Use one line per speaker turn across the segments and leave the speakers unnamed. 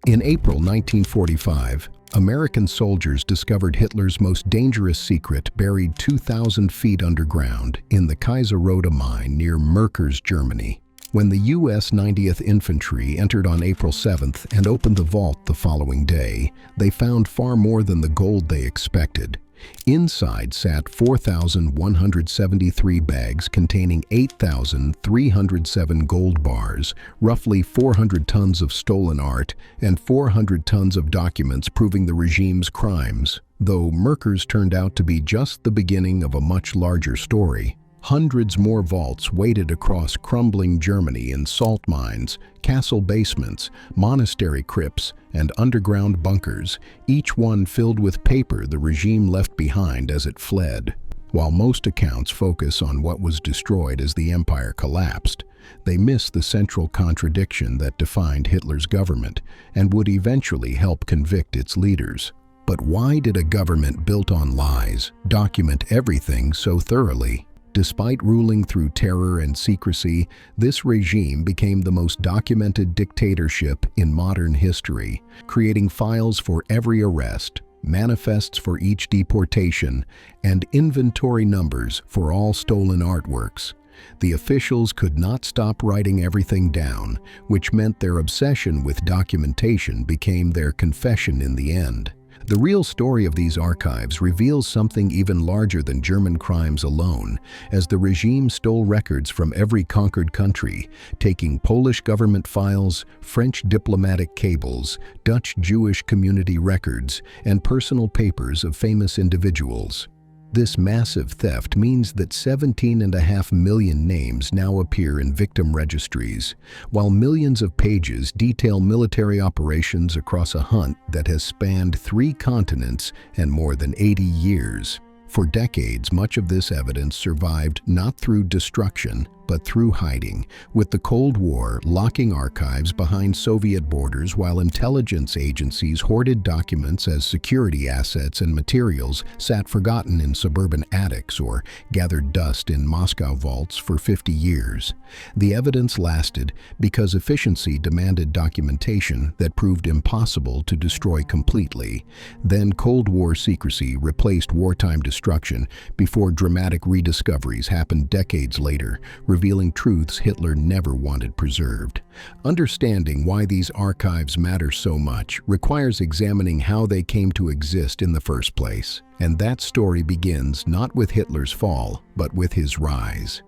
In April 1945, American soldiers discovered Hitler's most dangerous secret buried 2,000 feet underground in the Kaiserode mine near Merkers, Germany. When the U.S. 90th Infantry entered on April 7th and opened the vault the following day, they found far more than the gold they expected. Inside sat 4,173 bags containing 8,307 gold bars, roughly 400 tons of stolen art, and 400 tons of documents proving the regime's crimes. Though Merkers turned out to be just the beginning of a much larger story. Hundreds more vaults waited across crumbling Germany in salt mines, castle basements, monastery crypts, and underground bunkers, each one filled with paper the regime left behind as it fled. While most accounts focus on what was destroyed as the empire collapsed, they miss the central contradiction that defined Hitler's government and would eventually help convict its leaders. But why did a government built on lies document everything so thoroughly? Despite ruling through terror and secrecy, this regime became the most documented dictatorship in modern history, creating files for every arrest, manifests for each deportation, and inventory numbers for all stolen artworks. The officials could not stop writing everything down, which meant their obsession with documentation became their confession in the end. The real story of these archives reveals something even larger than German crimes alone, as the regime stole records from every conquered country, taking Polish government files, French diplomatic cables, Dutch Jewish community records, and personal papers of famous individuals. This massive theft means that 17.5 million names now appear in victim registries, while millions of pages detail military operations across a hunt that has spanned 3 continents and more than 80 years. For decades, much of this evidence survived not through destruction, but through hiding, with the Cold War locking archives behind Soviet borders while intelligence agencies hoarded documents as security assets and materials sat forgotten in suburban attics or gathered dust in Moscow vaults for 50 years. The evidence lasted because efficiency demanded documentation that proved impossible to destroy completely. Then Cold War secrecy replaced wartime destruction before dramatic rediscoveries happened decades later, revealing truths Hitler never wanted preserved. Understanding why these archives matter so much requires examining how they came to exist in the first place. And that story begins not with Hitler's fall, but with his rise.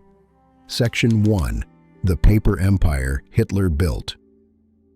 Section 1. The Paper Empire Hitler Built.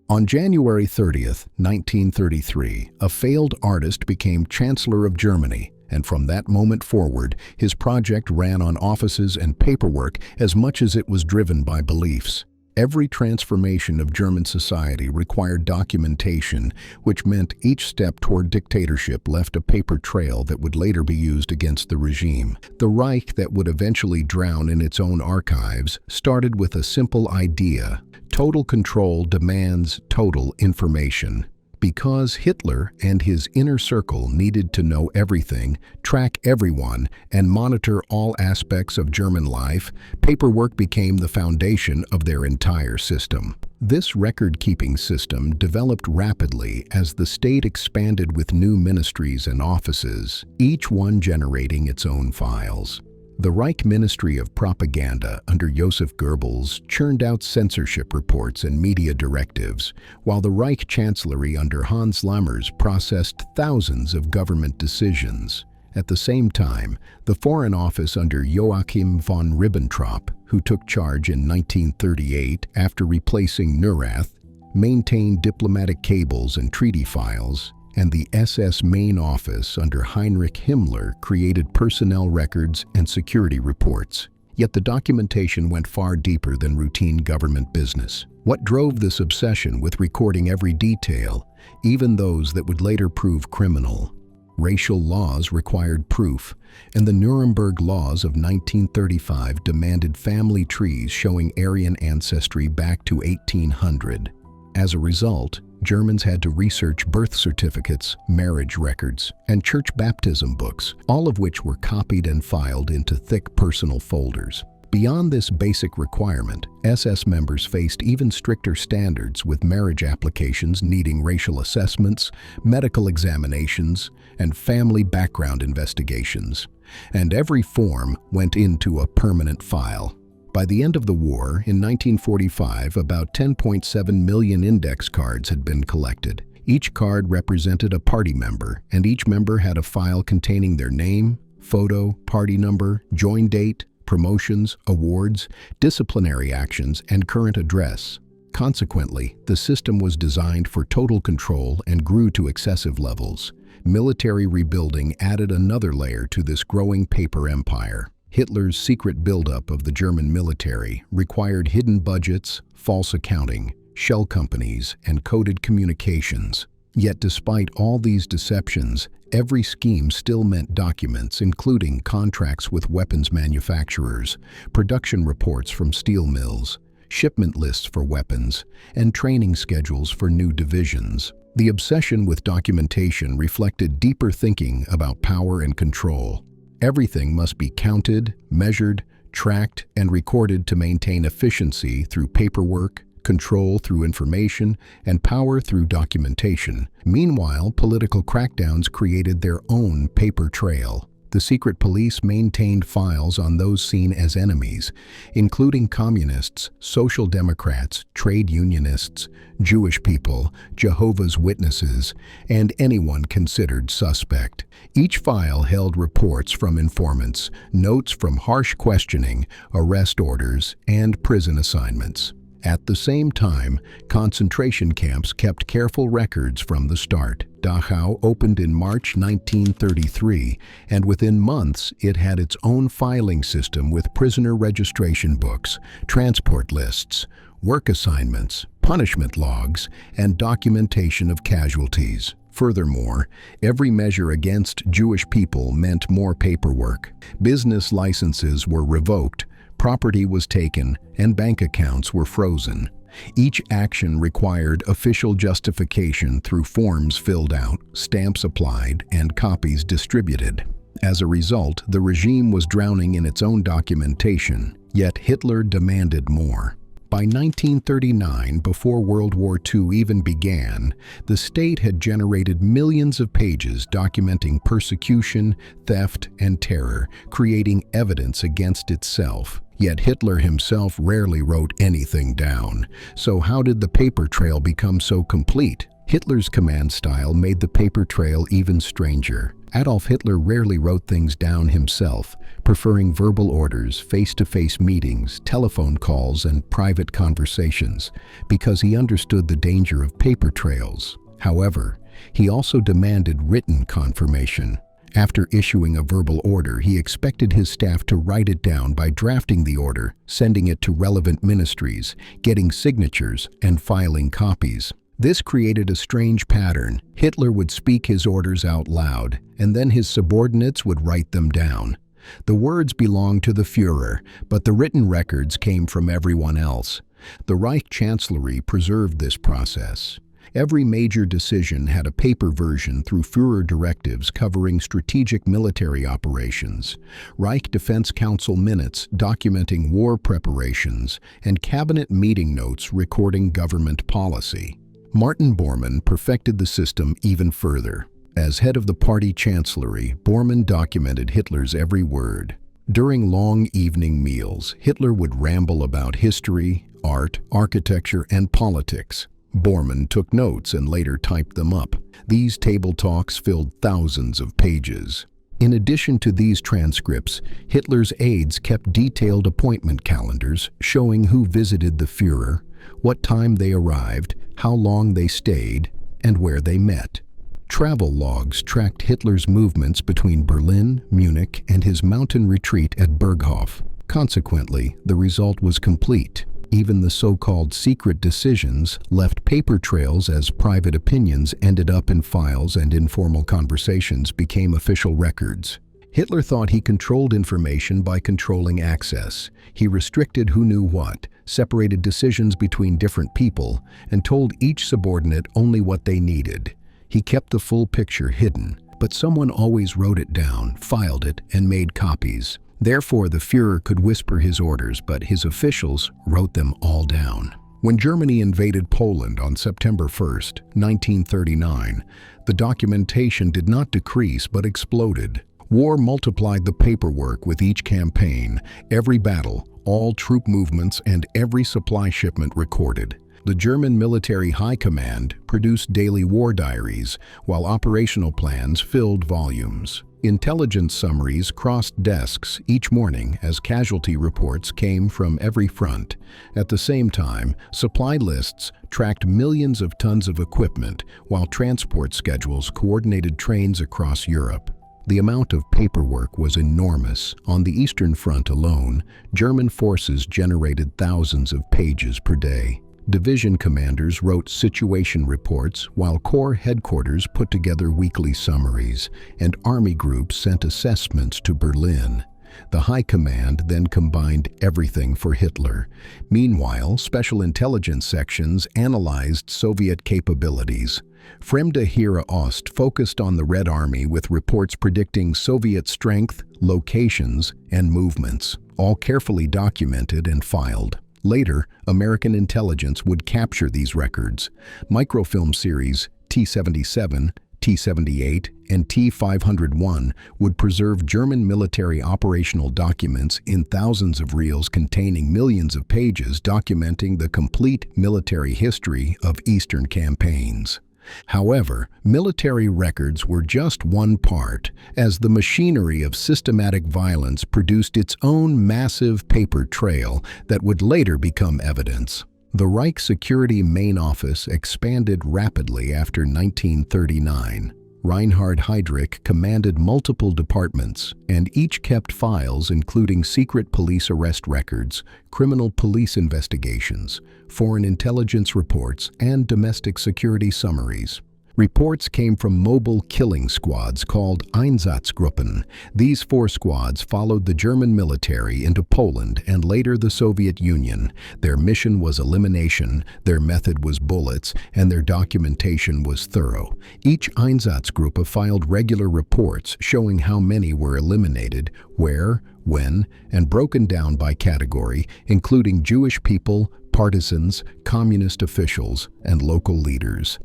On January 30th, 1933, a failed artist became Chancellor of Germany. And from that moment forward, his project ran on offices and paperwork as much as it was driven by beliefs. Every transformation of German society required documentation, which meant each step toward dictatorship left a paper trail that would later be used against the regime. The Reich, that would eventually drown in its own archives, started with a simple idea: total control demands total information. Because Hitler and his inner circle needed to know everything, track everyone, and monitor all aspects of German life, paperwork became the foundation of their entire system. This record-keeping system developed rapidly as the state expanded with new ministries and offices, each one generating its own files. The Reich Ministry of Propaganda under Joseph Goebbels churned out censorship reports and media directives, while the Reich Chancellery under Hans Lammers processed thousands of government decisions. At the same time, the Foreign Office under Joachim von Ribbentrop, who took charge in 1938 after replacing Neurath, maintained diplomatic cables and treaty files, and the SS Main Office under Heinrich Himmler created personnel records and security reports. Yet the documentation went far deeper than routine government business. What drove this obsession with recording every detail, even those that would later prove criminal? Racial laws required proof, and the Nuremberg Laws of 1935 demanded family trees showing Aryan ancestry back to 1800. As a result, Germans had to research birth certificates, marriage records, and church baptism books, all of which were copied and filed into thick personal folders. Beyond this basic requirement, SS members faced even stricter standards, with marriage applications needing racial assessments, medical examinations, and family background investigations. And every form went into a permanent file. By the end of the war, in 1945, about 10.7 million index cards had been collected. Each card represented a party member, and each member had a file containing their name, photo, party number, join date, promotions, awards, disciplinary actions, and current address. Consequently, the system was designed for total control and grew to excessive levels. Military rebuilding added another layer to this growing paper empire. Hitler's secret buildup of the German military required hidden budgets, false accounting, shell companies, and coded communications. Yet despite all these deceptions, every scheme still meant documents, including contracts with weapons manufacturers, production reports from steel mills, shipment lists for weapons, and training schedules for new divisions. The obsession with documentation reflected deeper thinking about power and control. Everything must be counted, measured, tracked, and recorded to maintain efficiency through paperwork, control through information, and power through documentation. Meanwhile, political crackdowns created their own paper trail. The secret police maintained files on those seen as enemies, including communists, social democrats, trade unionists, Jewish people, Jehovah's Witnesses, and anyone considered suspect. Each file held reports from informants, notes from harsh questioning, arrest orders, and prison assignments. At the same time, concentration camps kept careful records from the start. Dachau opened in March 1933, and within months it had its own filing system with prisoner registration books, transport lists, work assignments, punishment logs, and documentation of casualties. Furthermore, every measure against Jewish people meant more paperwork. Business licenses were revoked, property was taken, and bank accounts were frozen. Each action required official justification through forms filled out, stamps applied, and copies distributed. As a result, the regime was drowning in its own documentation, yet Hitler demanded more. By 1939, before World War II even began, the state had generated millions of pages documenting persecution, theft, and terror, creating evidence against itself. Yet Hitler himself rarely wrote anything down. So how did the paper trail become so complete? Hitler's command style made the paper trail even stranger. Adolf Hitler rarely wrote things down himself, preferring verbal orders, face-to-face meetings, telephone calls, and private conversations, because he understood the danger of paper trails. However, he also demanded written confirmation. After issuing a verbal order, he expected his staff to write it down by drafting the order, sending it to relevant ministries, getting signatures, and filing copies. This created a strange pattern. Hitler would speak his orders out loud, and then his subordinates would write them down. The words belonged to the Führer, but the written records came from everyone else. The Reich Chancellery preserved this process. Every major decision had a paper version through Führer directives covering strategic military operations, Reich Defense Council minutes documenting war preparations, and cabinet meeting notes recording government policy. Martin Bormann perfected the system even further. As head of the party chancellery, Bormann documented Hitler's every word. During long evening meals, Hitler would ramble about history, art, architecture, and politics. Bormann took notes and later typed them up. These table talks filled thousands of pages. In addition to these transcripts, Hitler's aides kept detailed appointment calendars showing who visited the Führer, what time they arrived, how long they stayed, and where they met. Travel logs tracked Hitler's movements between Berlin, Munich, and his mountain retreat at Berghof. Consequently, the result was complete. Even the so-called secret decisions left paper trails as private opinions ended up in files, and informal conversations became official records. Hitler thought he controlled information by controlling access. He restricted who knew what, separated decisions between different people, and told each subordinate only what they needed. He kept the full picture hidden, but someone always wrote it down, filed it, and made copies. Therefore, the Führer could whisper his orders, but his officials wrote them all down. When Germany invaded Poland on September 1st, 1939, the documentation did not decrease but exploded. War multiplied the paperwork with each campaign, every battle, all troop movements, and every supply shipment recorded. The German military high command produced daily war diaries, while operational plans filled volumes. Intelligence summaries crossed desks each morning as casualty reports came from every front. At the same time, supply lists tracked millions of tons of equipment, while transport schedules coordinated trains across Europe. The amount of paperwork was enormous. On the Eastern Front alone, German forces generated thousands of pages per day. Division commanders wrote situation reports, while Corps headquarters put together weekly summaries, and army groups sent assessments to Berlin. The High Command then combined everything for Hitler. Meanwhile, special intelligence sections analyzed Soviet capabilities. Fremde Heere Ost focused on the Red Army with reports predicting Soviet strength, locations, and movements, all carefully documented and filed. Later, American intelligence would capture these records. Microfilm series T-77, T-78, and T-501 would preserve German military operational documents in thousands of reels containing millions of pages documenting the complete military history of Eastern campaigns. However, military records were just one part, as the machinery of systematic violence produced its own massive paper trail that would later become evidence. The Reich Security Main Office expanded rapidly after 1939. Reinhard Heydrich commanded multiple departments, and each kept files including secret police arrest records, criminal police investigations, foreign intelligence reports, and domestic security summaries. Reports came from mobile killing squads called Einsatzgruppen. These 4 squads followed the German military into Poland and later the Soviet Union. Their mission was elimination, their method was bullets, and their documentation was thorough. Each Einsatzgruppe filed regular reports showing how many were eliminated, where, when, and broken down by category, including Jewish people, partisans, communist officials, and local leaders.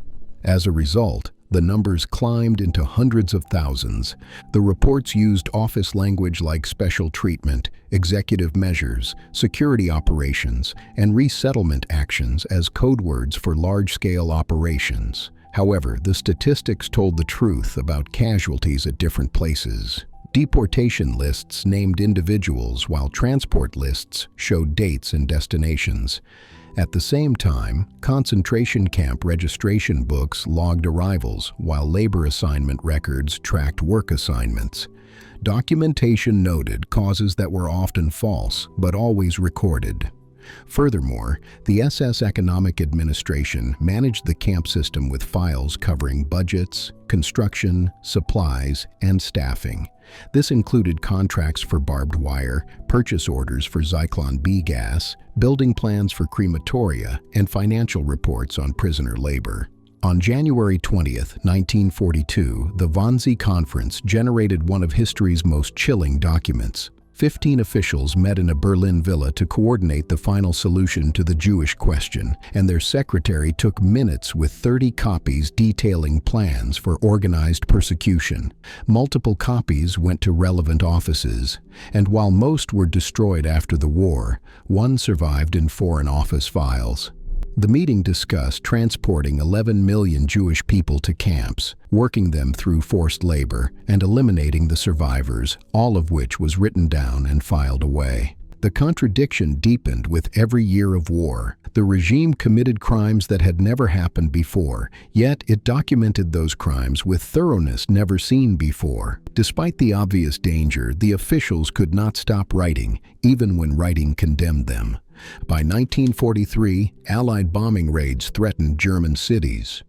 As a result, the numbers climbed into hundreds of thousands. The reports used office language like special treatment, executive measures, security operations, and resettlement actions as code words for large-scale operations. However, the statistics told the truth about casualties at different places. Deportation lists named individuals, while transport lists showed dates and destinations. At the same time, concentration camp registration books logged arrivals, while labor assignment records tracked work assignments. Documentation noted causes that were often false, but always recorded. Furthermore, the SS Economic Administration managed the camp system with files covering budgets, construction, supplies, and staffing. This included contracts for barbed wire, purchase orders for Zyklon B gas, building plans for crematoria, and financial reports on prisoner labor. On January 20th, 1942, the Wannsee Conference generated one of history's most chilling documents. 15 officials met in a Berlin villa to coordinate the final solution to the Jewish question, and their secretary took minutes with 30 copies detailing plans for organized persecution. Multiple copies went to relevant offices, and while most were destroyed after the war, one survived in Foreign Office files. The meeting discussed transporting 11 million Jewish people to camps, working them through forced labor, and eliminating the survivors, all of which was written down and filed away. The contradiction deepened with every year of war. The regime committed crimes that had never happened before, yet it documented those crimes with thoroughness never seen before. Despite the obvious danger, the officials could not stop writing, even when writing condemned them. By 1943, Allied bombing raids threatened German cities.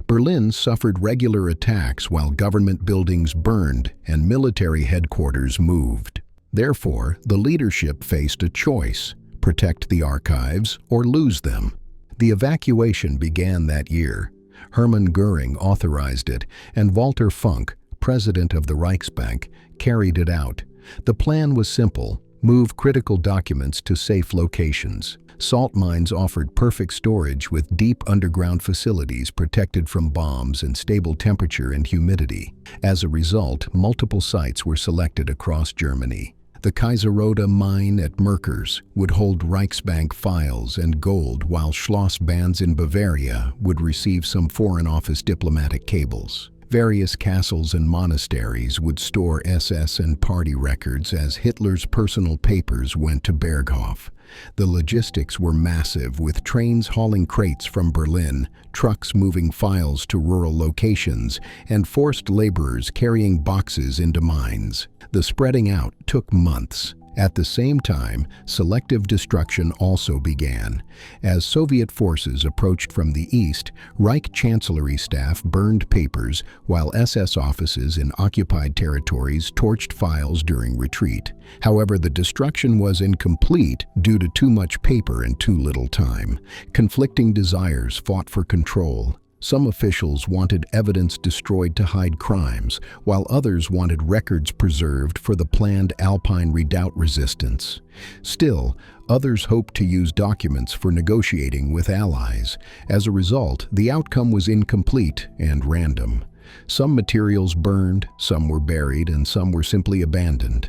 Berlin suffered regular attacks while government buildings burned and military headquarters moved. Therefore, the leadership faced a choice: protect the archives or lose them. The evacuation began that year. Hermann Göring authorized it, and Walter Funk, president of the Reichsbank, carried it out. The plan was simple: move critical documents to safe locations. Salt mines offered perfect storage with deep underground facilities protected from bombs and stable temperature and humidity. As a result, multiple sites were selected across Germany. The Kaiserode mine at Merkers would hold Reichsbank files and gold, while Schloss Banz in Bavaria would receive some Foreign Office diplomatic cables. Various castles and monasteries would store SS and party records as Hitler's personal papers went to Berghof. The logistics were massive, with trains hauling crates from Berlin, trucks moving files to rural locations, and forced laborers carrying boxes into mines. The spreading out took months. At the same time, selective destruction also began. As Soviet forces approached from the east, Reich Chancellery staff burned papers, while SS offices in occupied territories torched files during retreat. However, the destruction was incomplete due to too much paper and too little time. Conflicting desires fought for control. Some officials wanted evidence destroyed to hide crimes, while others wanted records preserved for the planned Alpine Redoubt resistance. Still, others hoped to use documents for negotiating with allies. As a result, the outcome was incomplete and random. Some materials burned, some were buried, and some were simply abandoned.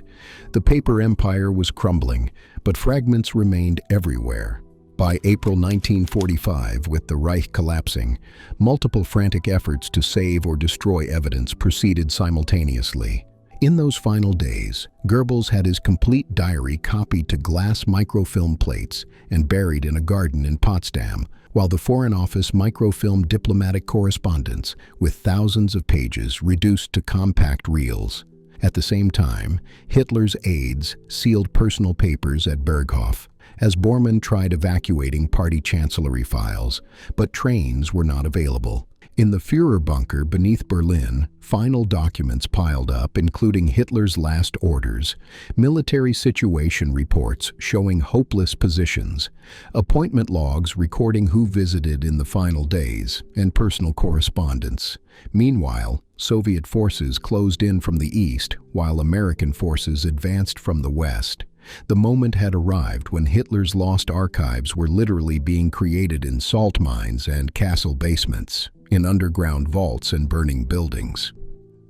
The paper empire was crumbling, but fragments remained everywhere. By April 1945, with the Reich collapsing, multiple frantic efforts to save or destroy evidence proceeded simultaneously. In those final days, Goebbels had his complete diary copied to glass microfilm plates and buried in a garden in Potsdam, while the Foreign Office microfilmed diplomatic correspondence with thousands of pages reduced to compact reels. At the same time, Hitler's aides sealed personal papers at Berghof, as Bormann tried evacuating party chancellery files, but trains were not available. In the Führer bunker beneath Berlin, final documents piled up, including Hitler's last orders, military situation reports showing hopeless positions, appointment logs recording who visited in the final days, and personal correspondence. Meanwhile, Soviet forces closed in from the east, while American forces advanced from the west. The moment had arrived when Hitler's lost archives were literally being created in salt mines and castle basements, in underground vaults and burning buildings.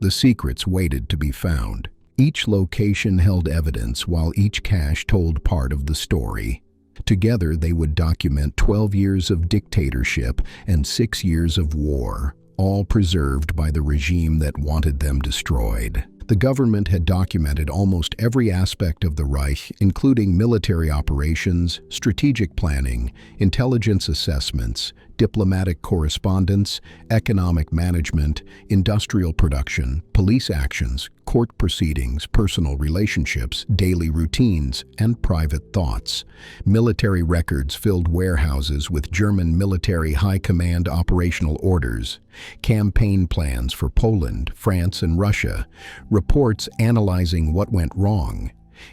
The secrets waited to be found. Each location held evidence, while each cache told part of the story. Together, they would document 12 years of dictatorship and 6 years of war, all preserved by the regime that wanted them destroyed. The government had documented almost every aspect of the Reich, including military operations, strategic planning, intelligence assessments, diplomatic correspondence, economic management, industrial production, police actions, court proceedings, personal relationships, daily routines, and private thoughts. Military records filled warehouses with German military high command operational orders, campaign plans for Poland, France, and Russia, reports analyzing what went wrong,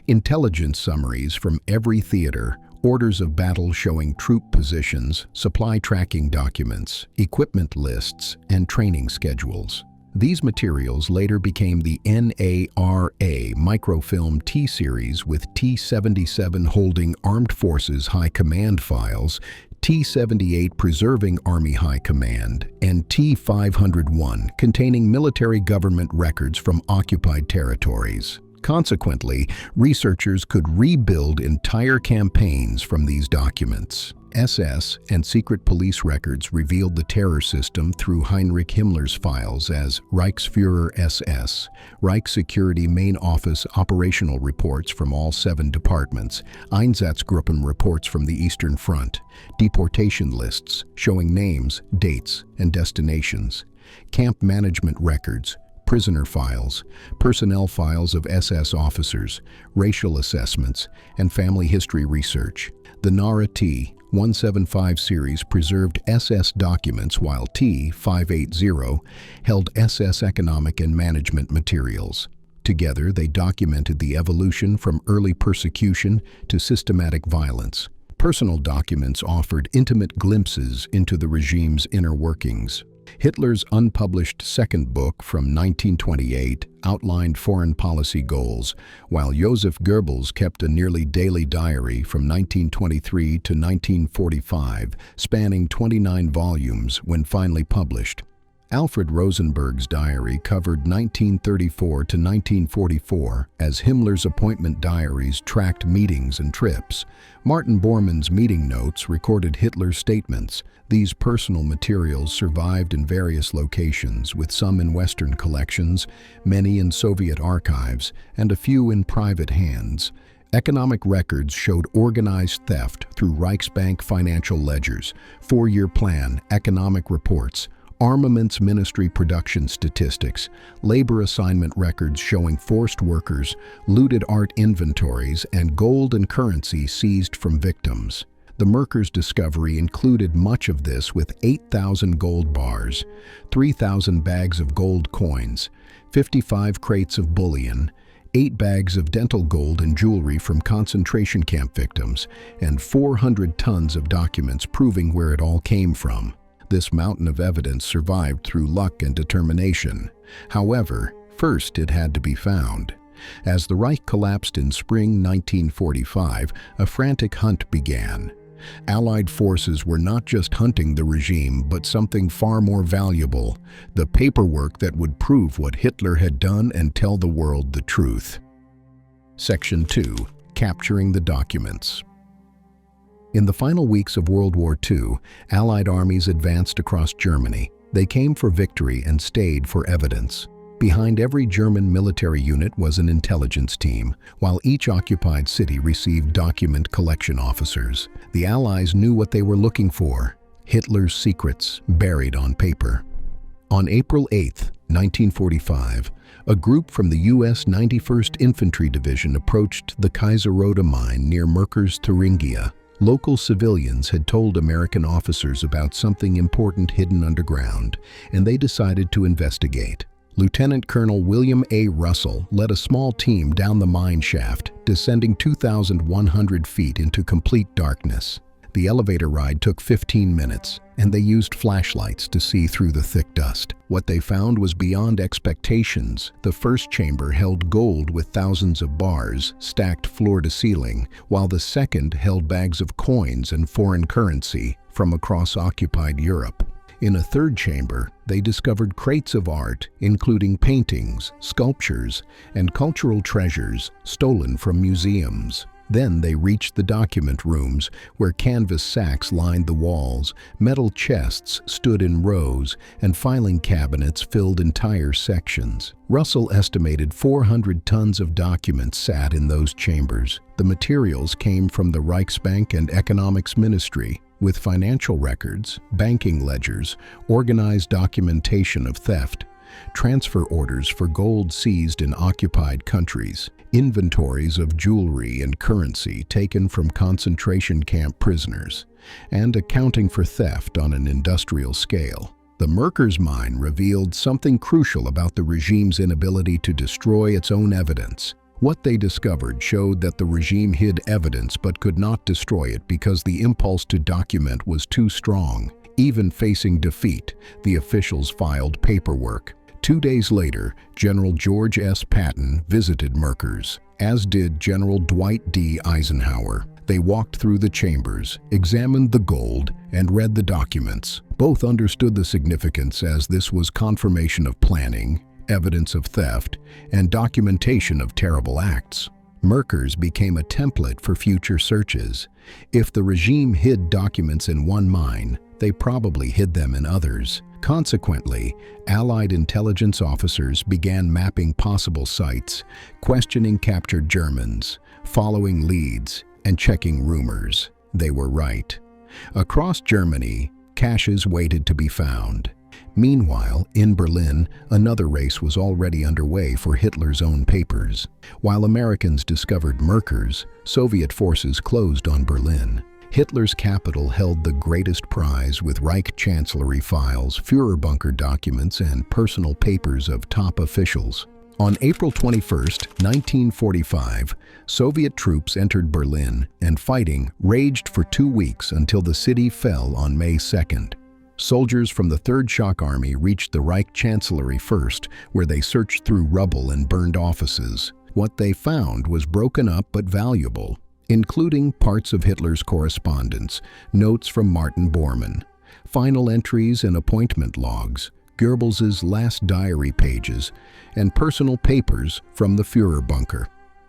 intelligence summaries from every theater, orders of battle showing troop positions, supply tracking documents, equipment lists, and training schedules. These materials later became the NARA microfilm T-series, with T-77 holding Armed Forces High Command files, T-78 preserving Army High Command, and T-501 containing military government records from occupied territories. Consequently, researchers could rebuild entire campaigns from these documents. SS and secret police records revealed the terror system through Heinrich Himmler's files as Reichsführer SS, Reich Security Main Office operational reports from all 7 departments, Einsatzgruppen reports from the Eastern Front, deportation lists showing names, dates, and destinations, camp management records, prisoner files, personnel files of SS officers, racial assessments, and family history research. The NARA T-175 series preserved SS documents, while T-580 held SS economic and management materials. Together, they documented the evolution from early persecution to systematic violence. Personal documents offered intimate glimpses into the regime's inner workings. Hitler's unpublished second book from 1928 outlined foreign policy goals, while Joseph Goebbels kept a nearly daily diary from 1923 to 1945, spanning 29 volumes when finally published. Alfred Rosenberg's diary covered 1934 to 1944, as Himmler's appointment diaries tracked meetings and trips. Martin Bormann's meeting notes recorded Hitler's statements. These personal materials survived in various locations, with some in Western collections, many in Soviet archives, and a few in private hands. Economic records showed organized theft through Reichsbank financial ledgers, four-year plan, economic reports, Armaments Ministry production statistics, labor assignment records showing forced workers, looted art inventories, and gold and currency seized from victims. The Merkers' discovery included much of this, with 8,000 gold bars, 3,000 bags of gold coins, 55 crates of bullion, 8 bags of dental gold and jewelry from concentration camp victims, and 400 tons of documents proving where it all came from. This mountain of evidence survived through luck and determination. However, first it had to be found. As the Reich collapsed in spring 1945, a frantic hunt began. Allied forces were not just hunting the regime, but something far more valuable: the paperwork that would prove what Hitler had done and tell the world the truth. Section 2. Capturing the documents. In the final weeks of World War II, Allied armies advanced across Germany. They came for victory and stayed for evidence. Behind every German military unit was an intelligence team, while each occupied city received document collection officers. The Allies knew what they were looking for: Hitler's secrets buried on paper. On April 8, 1945, a group from the U.S. 91st Infantry Division approached the Kaiserode mine near Merkers, Thuringia. Local civilians had told American officers about something important hidden underground, and they decided to investigate. Lieutenant Colonel William A. Russell led a small team down the mine shaft, descending 2,100 feet into complete darkness. The elevator ride took 15 minutes, and they used flashlights to see through the thick dust. What they found was beyond expectations. The first chamber held gold with thousands of bars, stacked floor to ceiling, while the second held bags of coins and foreign currency from across occupied Europe. In a third chamber, they discovered crates of art, including paintings, sculptures, and cultural treasures stolen from museums. Then they reached the document rooms, where canvas sacks lined the walls, metal chests stood in rows, and filing cabinets filled entire sections. Russell estimated 400 tons of documents sat in those chambers. The materials came from the Reichsbank and Economics Ministry, with financial records, banking ledgers, organized documentation of theft, transfer orders for gold seized in occupied countries, inventories of jewelry and currency taken from concentration camp prisoners, and accounting for theft on an industrial scale. The Merkers mine revealed something crucial about the regime's inability to destroy its own evidence. What they discovered showed that the regime hid evidence but could not destroy it because the impulse to document was too strong. Even facing defeat, the officials filed paperwork. 2 days later, General George S. Patton visited Merkers, as did General Dwight D. Eisenhower. They walked through the chambers, examined the gold, and read the documents. Both understood the significance, as this was confirmation of planning, evidence of theft, and documentation of terrible acts. Merkers became a template for future searches. If the regime hid documents in one mine, they probably hid them in others. Consequently, Allied intelligence officers began mapping possible sites, questioning captured Germans, following leads, and checking rumors. They were right. Across Germany, caches waited to be found. Meanwhile, in Berlin, another race was already underway for Hitler's own papers. While Americans discovered Merkers, Soviet forces closed on Berlin. Hitler's capital held the greatest prize, with Reich Chancellery files, Führerbunker documents, and personal papers of top officials. On April 21, 1945, Soviet troops entered Berlin, and fighting raged for 2 weeks until the city fell on May 2nd. Soldiers from the Third Shock Army reached the Reich Chancellery first, where they searched through rubble and burned offices. What they found was broken up but valuable, including parts of Hitler's correspondence, notes from Martin Bormann, final entries and appointment logs, Goebbels's last diary pages, and personal papers from the Führer bunker.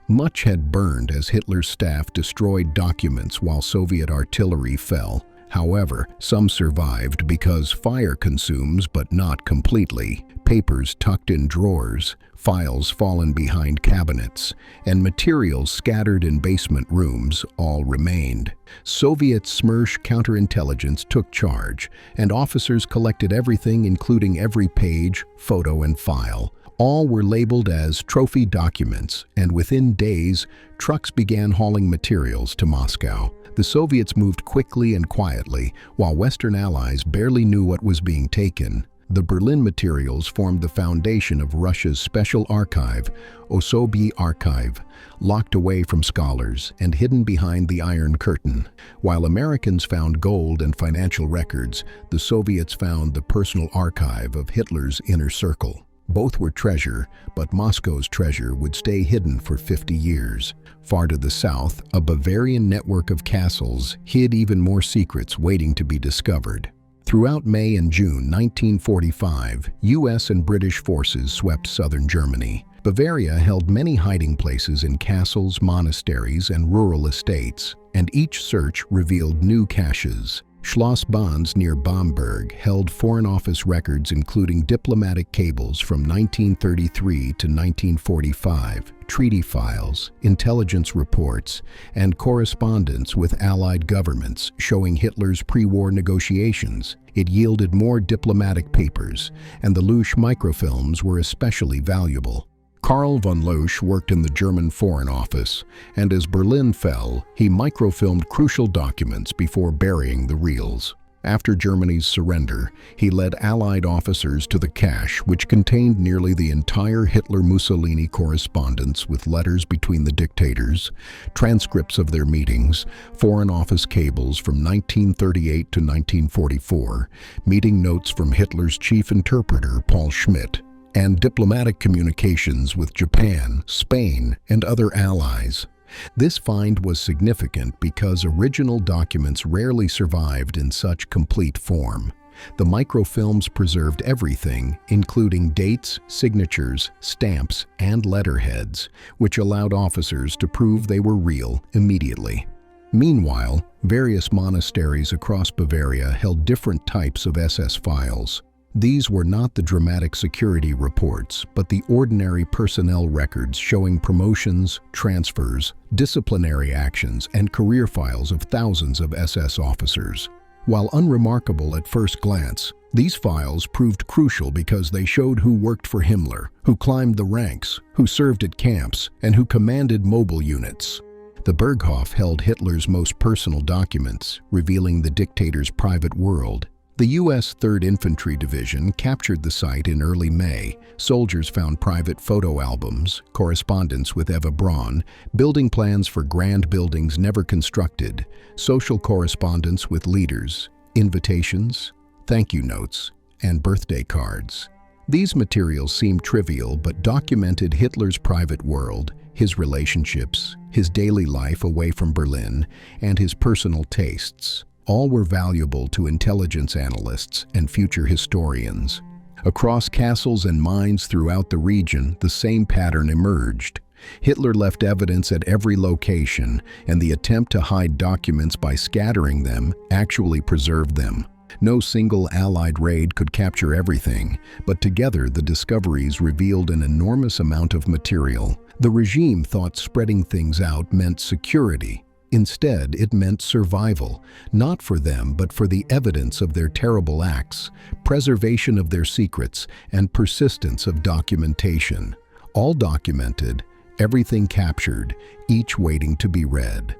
Much had burned as Hitler's staff destroyed documents while Soviet artillery fell. However, some survived because fire consumes but not completely. Papers tucked in drawers, files fallen behind cabinets, and materials scattered in basement rooms all remained. Soviet Smersh counterintelligence took charge, and officers collected everything, including every page, photo, and file. All were labeled as trophy documents, and within days, trucks began hauling materials to Moscow. The Soviets moved quickly and quietly, while Western allies barely knew what was being taken. The Berlin materials formed the foundation of Russia's special archive, Osoby Archive, locked away from scholars and hidden behind the Iron Curtain. While Americans found gold and financial records, the Soviets found the personal archive of Hitler's inner circle. Both were treasure, but Moscow's treasure would stay hidden for 50 years. Far to the south, a Bavarian network of castles hid even more secrets waiting to be discovered. Throughout May and June 1945, U.S. and British forces swept southern Germany. Bavaria held many hiding places in castles, monasteries, and rural estates, and each search revealed new caches. Schloss Bonds near Bamberg held Foreign Office records including diplomatic cables from 1933 to 1945, treaty files, intelligence reports, and correspondence with Allied governments showing Hitler's pre-war negotiations. It yielded more diplomatic papers, and the Loesch microfilms were especially valuable. Karl von Loesch worked in the German Foreign Office, and as Berlin fell, he microfilmed crucial documents before burying the reels. After Germany's surrender, he led Allied officers to the cache, which contained nearly the entire Hitler-Mussolini correspondence with letters between the dictators, transcripts of their meetings, Foreign Office cables from 1938 to 1944, meeting notes from Hitler's chief interpreter, Paul Schmidt, and diplomatic communications with Japan, Spain, and other allies. This find was significant because original documents rarely survived in such complete form. The microfilms preserved everything, including dates, signatures, stamps, and letterheads, which allowed officers to prove they were real immediately. Meanwhile, various monasteries across Bavaria held different types of SS files. These were not the dramatic security reports, but the ordinary personnel records showing promotions, transfers, disciplinary actions, and career files of thousands of SS officers. While unremarkable at first glance, these files proved crucial because they showed who worked for Himmler, who climbed the ranks, who served at camps, and who commanded mobile units. The Berghof held Hitler's most personal documents, revealing the dictator's private world. The U.S. 3rd Infantry Division captured the site in early May. Soldiers found private photo albums, correspondence with Eva Braun, building plans for grand buildings never constructed, social correspondence with leaders, invitations, thank you notes, and birthday cards. These materials seem trivial but documented Hitler's private world, his relationships, his daily life away from Berlin, and his personal tastes. All were valuable to intelligence analysts and future historians. Across castles and mines throughout the region, the same pattern emerged. Hitler left evidence at every location, and the attempt to hide documents by scattering them actually preserved them. No single Allied raid could capture everything, but together the discoveries revealed an enormous amount of material. The regime thought spreading things out meant security. Instead, it meant survival, not for them but for the evidence of their terrible acts, preservation of their secrets, and persistence of documentation. All documented, everything captured, each waiting to be read.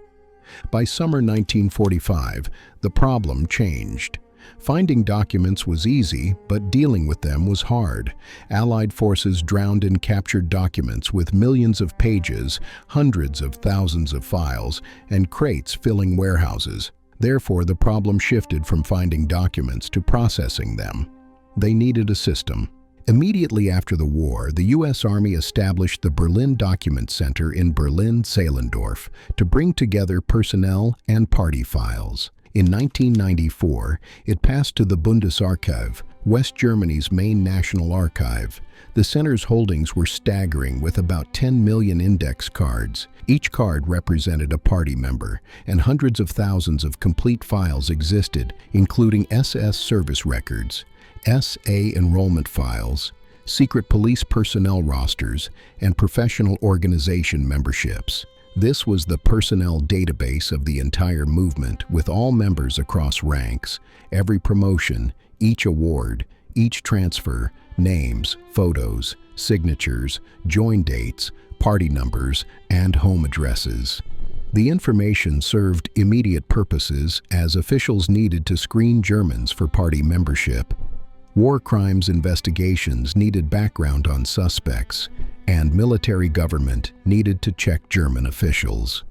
By summer 1945, the problem changed. Finding documents was easy, but dealing with them was hard. Allied forces drowned in captured documents with millions of pages, hundreds of thousands of files, and crates filling warehouses. Therefore, the problem shifted from finding documents to processing them. They needed a system. Immediately after the war, the U.S. Army established the Berlin Document Center in Berlin-Zehlendorf to bring together personnel and party files. In 1994, it passed to the Bundesarchiv, West Germany's main national archive. The center's holdings were staggering, with about 10 million index cards. Each card represented a party member, and hundreds of thousands of complete files existed, including SS service records, SA enrollment files, secret police personnel rosters, and professional organization memberships. This was the personnel database of the entire movement, with all members across ranks, every promotion, each award, each transfer, names, photos, signatures, join dates, party numbers, and home addresses. The information served immediate purposes, as officials needed to screen Germans for party membership. War crimes investigations needed background on suspects, and military government needed to check German officials.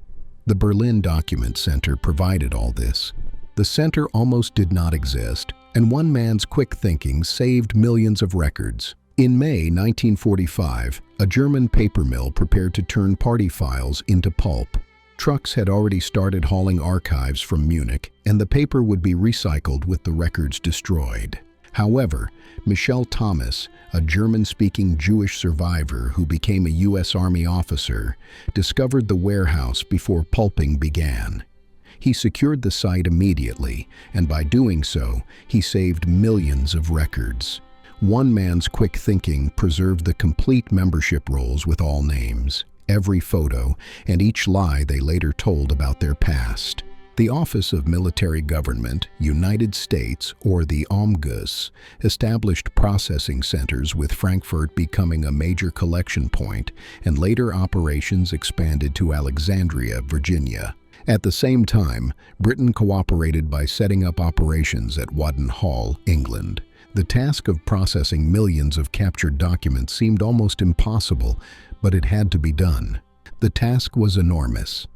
The Berlin Document Center provided all this. The center almost did not exist, and one man's quick thinking saved millions of records. In May 1945, a German paper mill prepared to turn party files into pulp. Trucks had already started hauling archives from Munich, and the paper would be recycled with the records destroyed. However, Michel Thomas, a German-speaking Jewish survivor who became a U.S. Army officer, discovered the warehouse before pulping began. He secured the site immediately, and by doing so, he saved millions of records. One man's quick thinking preserved the complete membership rolls with all names, every photo, and each lie they later told about their past. The Office of Military Government, United States, or the OMGUS, established processing centers, with Frankfurt becoming a major collection point, and later operations expanded to Alexandria, Virginia. At the same time, Britain cooperated by setting up operations at Wadden Hall, England. The task of processing millions of captured documents seemed almost impossible, but it had to be done. The task was enormous.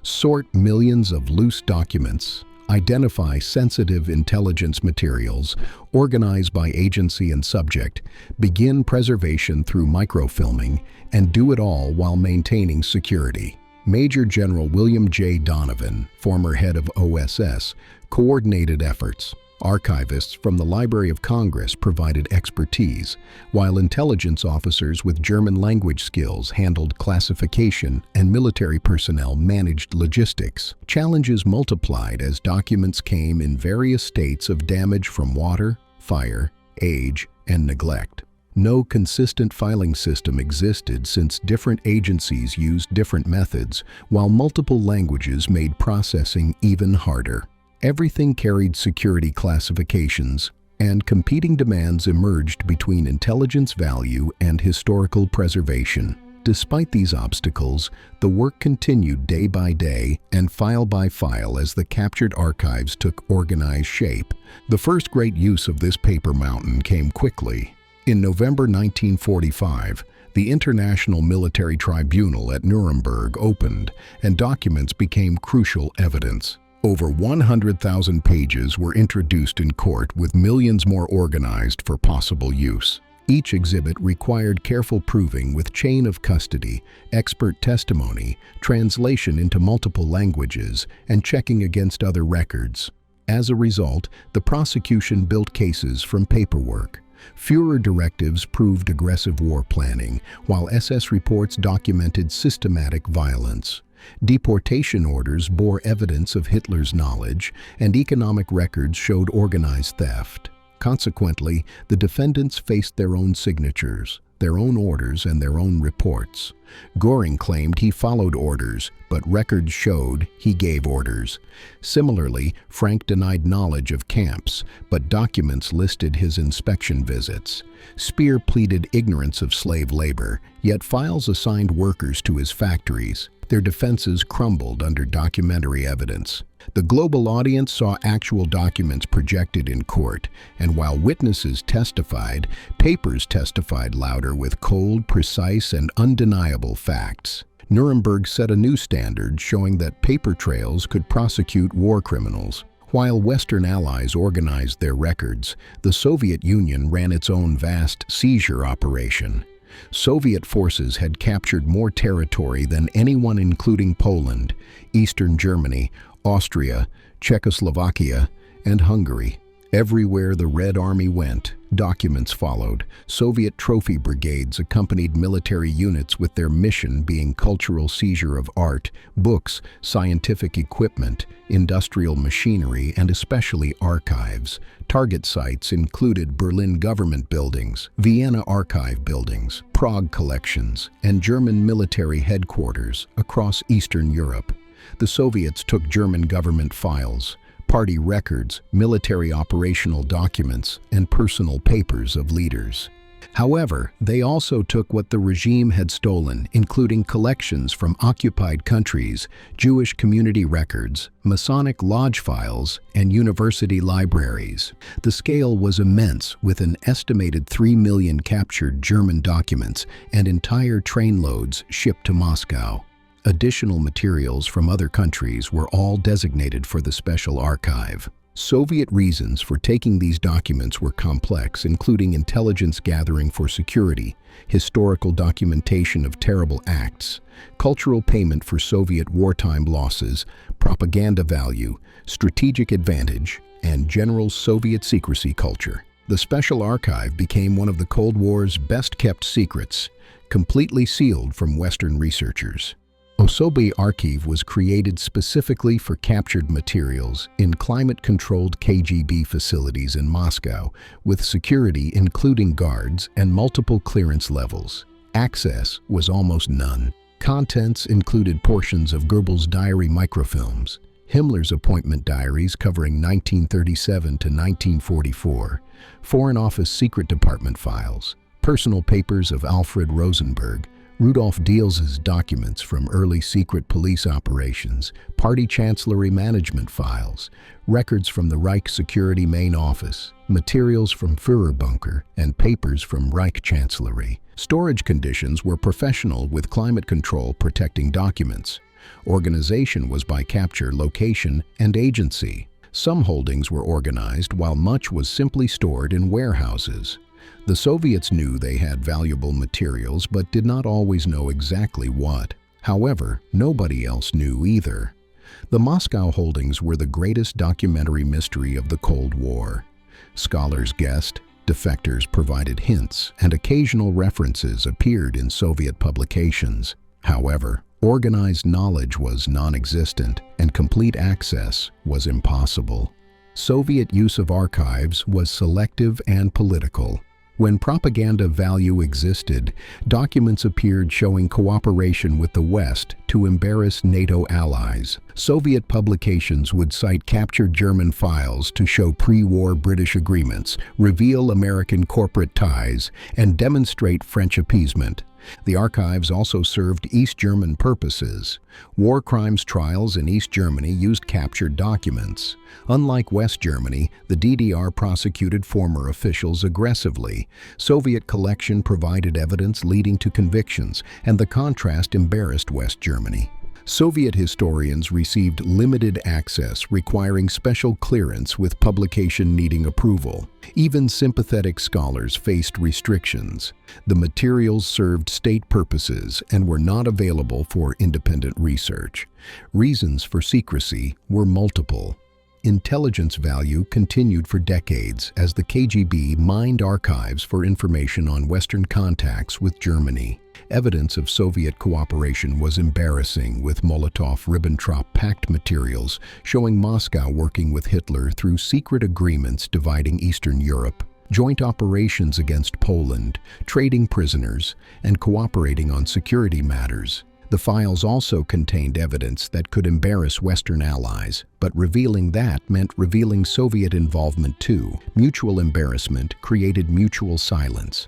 Sort millions of loose documents, identify sensitive intelligence materials, organize by agency and subject, begin preservation through microfilming, and do it all while maintaining security. Major General William J. Donovan, former head of OSS, coordinated efforts. Archivists from the Library of Congress provided expertise, while intelligence officers with German language skills handled classification and military personnel managed logistics. Challenges multiplied as documents came in various states of damage from water, fire, age, and neglect. No consistent filing system existed, since different agencies used different methods, while multiple languages made processing even harder. Everything carried security classifications, and competing demands emerged between intelligence value and historical preservation. Despite these obstacles, the work continued day by day and file by file as the captured archives took organized shape. The first great use of this paper mountain came quickly. In November 1945, the International Military Tribunal at Nuremberg opened, and documents became crucial evidence. Over 100,000 pages were introduced in court, with millions more organized for possible use. Each exhibit required careful proving with chain of custody, expert testimony, translation into multiple languages, and checking against other records. As a result, the prosecution built cases from paperwork. Führer directives proved aggressive war planning, while SS reports documented systematic violence. Deportation orders bore evidence of Hitler's knowledge, and economic records showed organized theft. Consequently, the defendants faced their own signatures, their own orders, and their own reports. Göring claimed he followed orders, but records showed he gave orders. Similarly, Frank denied knowledge of camps, but documents listed his inspection visits. Speer pleaded ignorance of slave labor, yet files assigned workers to his factories. Their defenses crumbled under documentary evidence. The global audience saw actual documents projected in court, and while witnesses testified, papers testified louder with cold, precise, and undeniable facts. Nuremberg set a new standard, showing that paper trails could prosecute war criminals. While Western allies organized their records, the Soviet Union ran its own vast seizure operation. Soviet forces had captured more territory than anyone, including Poland, Eastern Germany, Austria, Czechoslovakia, and Hungary. Everywhere the Red Army went, documents followed. Soviet trophy brigades accompanied military units, with their mission being cultural seizure of art, books, scientific equipment, industrial machinery, and especially archives. Target sites included Berlin government buildings, Vienna archive buildings, Prague collections, and German military headquarters across Eastern Europe. The Soviets took German government files, party records, military operational documents, and personal papers of leaders. However, they also took what the regime had stolen, including collections from occupied countries, Jewish community records, Masonic lodge files, and university libraries. The scale was immense, with an estimated 3 million captured German documents and entire trainloads shipped to Moscow. Additional materials from other countries were all designated for the Special Archive. Soviet reasons for taking these documents were complex, including intelligence gathering for security, historical documentation of terrible acts, cultural payment for Soviet wartime losses, propaganda value, strategic advantage, and general Soviet secrecy culture. The Special Archive became one of the Cold War's best-kept secrets, completely sealed from Western researchers. Osoby Archive was created specifically for captured materials in climate-controlled KGB facilities in Moscow, with security including guards and multiple clearance levels. Access was almost none. Contents included portions of Goebbels' diary microfilms, Himmler's appointment diaries covering 1937 to 1944, Foreign Office Secret Department files, personal papers of Alfred Rosenberg, Rudolf Diels's documents from early secret police operations, party chancellery management files, records from the Reich Security Main Office, materials from Führerbunker, and papers from Reich Chancellery. Storage conditions were professional, with climate control protecting documents. Organization was by capture, location, and agency. Some holdings were organized, while much was simply stored in warehouses. The Soviets knew they had valuable materials, but did not always know exactly what. However, nobody else knew either. The Moscow holdings were the greatest documentary mystery of the Cold War. Scholars guessed, defectors provided hints, and occasional references appeared in Soviet publications. However, organized knowledge was non-existent, and complete access was impossible. Soviet use of archives was selective and political. When propaganda value existed, documents appeared showing cooperation with the West to embarrass NATO allies. Soviet publications would cite captured German files to show pre-war British agreements, reveal American corporate ties, and demonstrate French appeasement. The archives also served East German purposes. War crimes trials in East Germany used captured documents. Unlike West Germany, the DDR prosecuted former officials aggressively. Soviet collection provided evidence leading to convictions, and the contrast embarrassed West Germany. Soviet historians received limited access, requiring special clearance, with publication needing approval. Even sympathetic scholars faced restrictions. The materials served state purposes and were not available for independent research. Reasons for secrecy were multiple. Intelligence value continued for decades as the KGB mined archives for information on Western contacts with Germany. Evidence of Soviet cooperation was embarrassing, with Molotov-Ribbentrop Pact materials showing Moscow working with Hitler through secret agreements dividing Eastern Europe, joint operations against Poland, trading prisoners, and cooperating on security matters. The files also contained evidence that could embarrass Western allies, but revealing that meant revealing Soviet involvement too. Mutual embarrassment created mutual silence.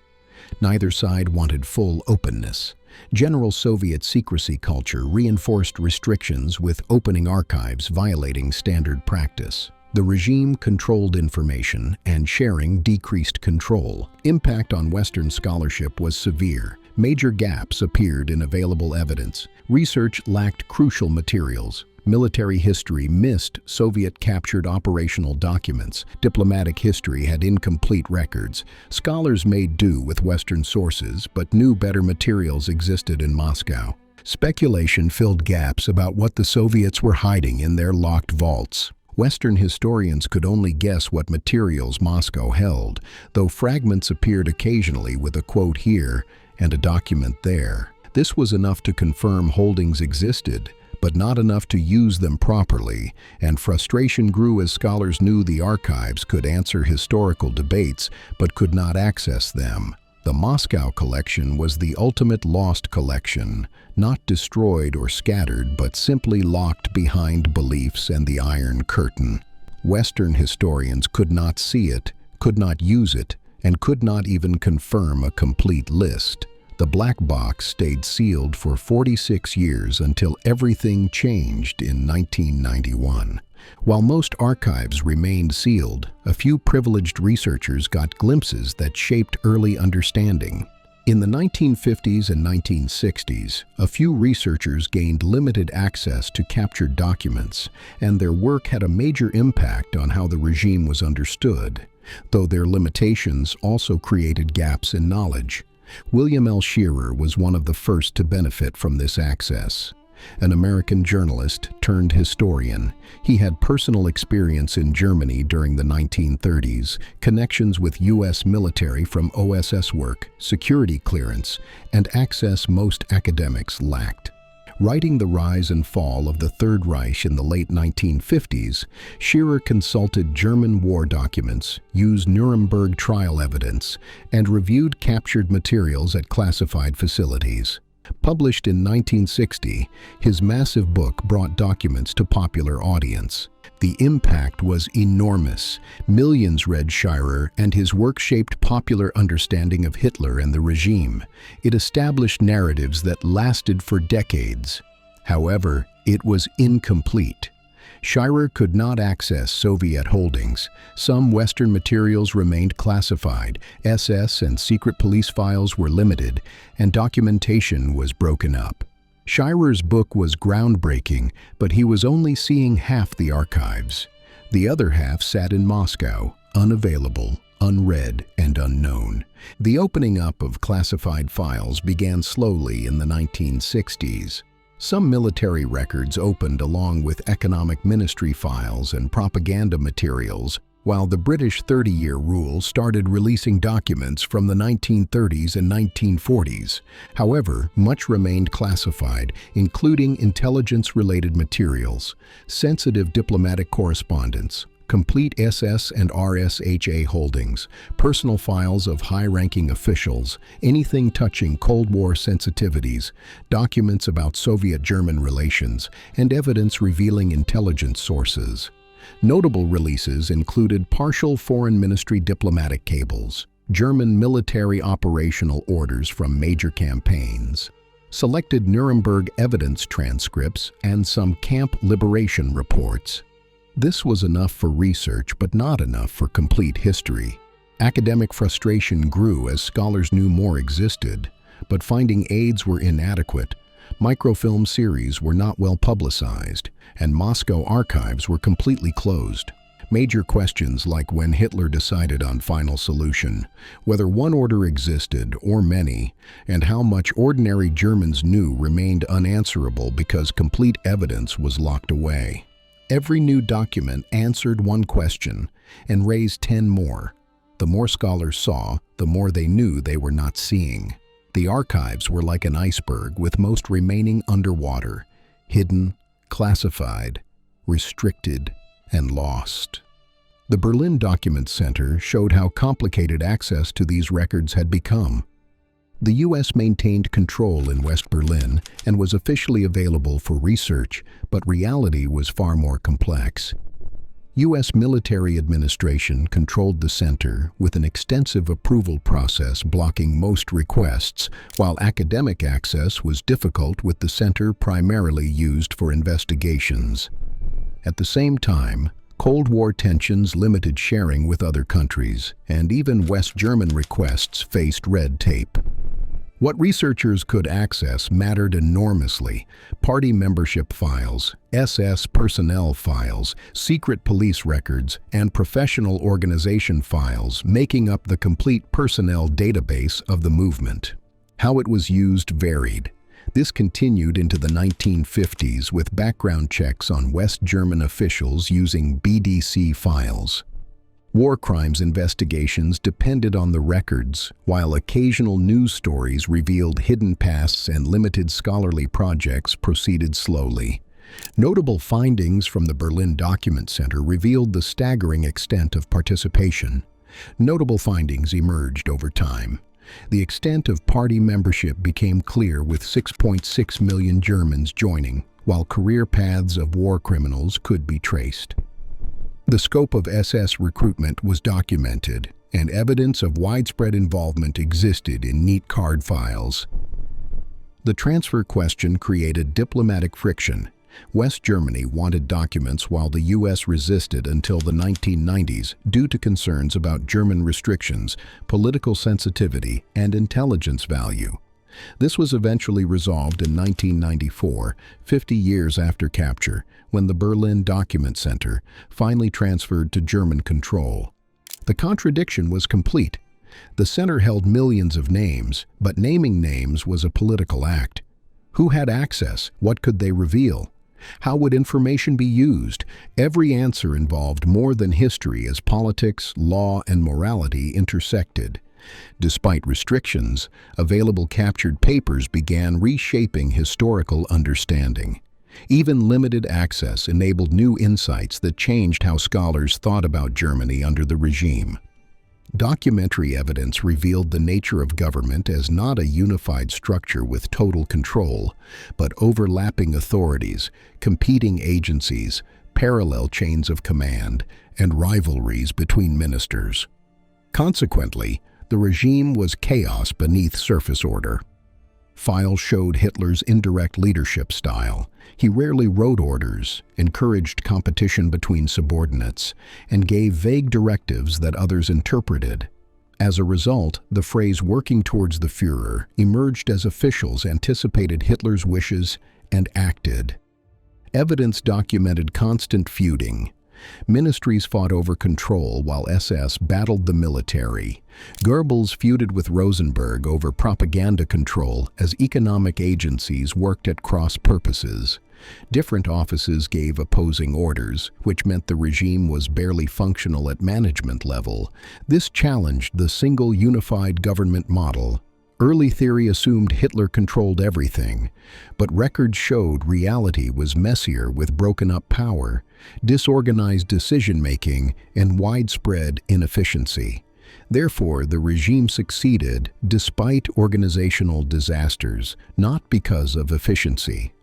Neither side wanted full openness. General Soviet secrecy culture reinforced restrictions, with opening archives violating standard practice. The regime controlled information, and sharing decreased control. Impact on Western scholarship was severe. Major gaps appeared in available evidence. Research lacked crucial materials. Military history missed Soviet-captured operational documents. Diplomatic history had incomplete records. Scholars made do with Western sources, but knew better materials existed in Moscow. Speculation filled gaps about what the Soviets were hiding in their locked vaults. Western historians could only guess what materials Moscow held, though fragments appeared occasionally with a quote here and a document there. This was enough to confirm holdings existed, but not enough to use them properly, and frustration grew as scholars knew the archives could answer historical debates but could not access them. The Moscow collection was the ultimate lost collection, not destroyed or scattered, but simply locked behind beliefs and the Iron Curtain. Western historians could not see it, could not use it, and could not even confirm a complete list. The black box stayed sealed for 46 years until everything changed in 1991. While most archives remained sealed, a few privileged researchers got glimpses that shaped early understanding. In the 1950s and 1960s, a few researchers gained limited access to captured documents, and their work had a major impact on how the regime was understood, though their limitations also created gaps in knowledge. William L. Shearer was one of the first to benefit from this access. An American journalist turned historian, he had personal experience in Germany during the 1930s, connections with U.S. military from OSS work, security clearance, and access most academics lacked. Writing The Rise and Fall of the Third Reich in the late 1950s, Shearer consulted German war documents, used Nuremberg trial evidence, and reviewed captured materials at classified facilities. Published in 1960, his massive book brought documents to popular audience. The impact was enormous. Millions read Shearer, and his work shaped popular understanding of Hitler and the regime. It established narratives that lasted for decades. However, it was incomplete. Shearer could not access Soviet holdings. Some Western materials remained classified, SS and secret police files were limited, and documentation was broken up. Shearer's book was groundbreaking, but he was only seeing half the archives. The other half sat in Moscow, unavailable, unread, and unknown. The opening up of classified files began slowly in the 1960s. Some military records opened along with economic ministry files and propaganda materials, while the British 30-year rule started releasing documents from the 1930s and 1940s. However, much remained classified, including intelligence-related materials, sensitive diplomatic correspondence, complete SS and RSHA holdings, personal files of high-ranking officials, anything touching Cold War sensitivities, documents about Soviet-German relations, and evidence revealing intelligence sources. Notable releases included partial foreign ministry diplomatic cables, German military operational orders from major campaigns, selected Nuremberg evidence transcripts, and some camp liberation reports. This was enough for research, but not enough for complete history. Academic frustration grew as scholars knew more existed, but finding aids were inadequate. Microfilm series were not well publicized, and Moscow archives were completely closed. Major questions like when Hitler decided on final solution, whether one order existed or many, and how much ordinary Germans knew remained unanswerable because complete evidence was locked away. Every new document answered one question and raised 10 more. The more scholars saw, the more they knew they were not seeing. The archives were like an iceberg, with most remaining underwater, hidden, classified, restricted, and lost. The Berlin Document Center showed how complicated access to these records had become. The U.S. maintained control in West Berlin and was officially available for research, but reality was far more complex. U.S. military administration controlled the center with an extensive approval process blocking most requests, while academic access was difficult with the center primarily used for investigations. At the same time, Cold War tensions limited sharing with other countries, and even West German requests faced red tape. What researchers could access mattered enormously: party membership files, SS personnel files, secret police records, and professional organization files, making up the complete personnel database of the movement. How it was used varied. This continued into the 1950s with background checks on West German officials using BDC files. War crimes investigations depended on the records, while occasional news stories revealed hidden pasts and limited scholarly projects proceeded slowly. Notable findings from the Berlin Document Center revealed the staggering extent of participation. Notable findings emerged over time. The extent of party membership became clear, with 6.6 million Germans joining, while career paths of war criminals could be traced. The scope of SS recruitment was documented, and evidence of widespread involvement existed in neat card files. The transfer question created diplomatic friction. West Germany wanted documents while the U.S. resisted until the 1990s due to concerns about German restrictions, political sensitivity, and intelligence value. This was eventually resolved in 1994, 50 years after capture, when the Berlin Document Center finally transferred to German control. The contradiction was complete. The center held millions of names, but naming names was a political act. Who had access? What could they reveal? How would information be used? Every answer involved more than history, as politics, law, and morality intersected. Despite restrictions, available captured papers began reshaping historical understanding. Even limited access enabled new insights that changed how scholars thought about Germany under the regime. Documentary evidence revealed the nature of government as not a unified structure with total control, but overlapping authorities, competing agencies, parallel chains of command, and rivalries between ministers. Consequently, the regime was chaos beneath surface order. Files showed Hitler's indirect leadership style. He rarely wrote orders, encouraged competition between subordinates, and gave vague directives that others interpreted. As a result, the phrase "working towards the Führer" emerged as officials anticipated Hitler's wishes and acted. Evidence documented constant feuding. Ministries fought over control while SS battled the military. Goebbels feuded with Rosenberg over propaganda control as economic agencies worked at cross purposes. Different offices gave opposing orders, which meant the regime was barely functional at management level. This challenged the single unified government model. Early theory assumed Hitler controlled everything, but records showed reality was messier, with broken-up power, disorganized decision-making, and widespread inefficiency. Therefore, the regime succeeded despite organizational disasters, not because of efficiency.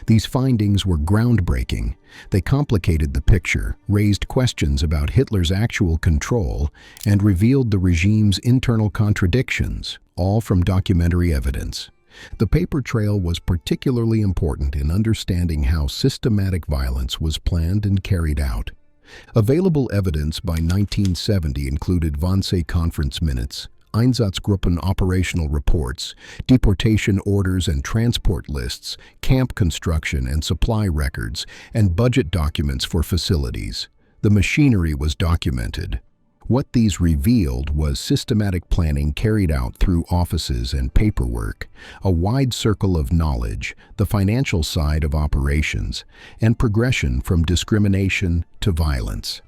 These findings were groundbreaking. They complicated the picture, raised questions about Hitler's actual control, and revealed the regime's internal contradictions, all from documentary evidence. The paper trail was particularly important in understanding how systematic violence was planned and carried out. Available evidence by 1970 included Wannsee Conference minutes, Einsatzgruppen operational reports, deportation orders and transport lists, camp construction and supply records, and budget documents for facilities. The machinery was documented. What these revealed was systematic planning carried out through offices and paperwork, a wide circle of knowledge, the financial side of operations, and progression from discrimination to violence.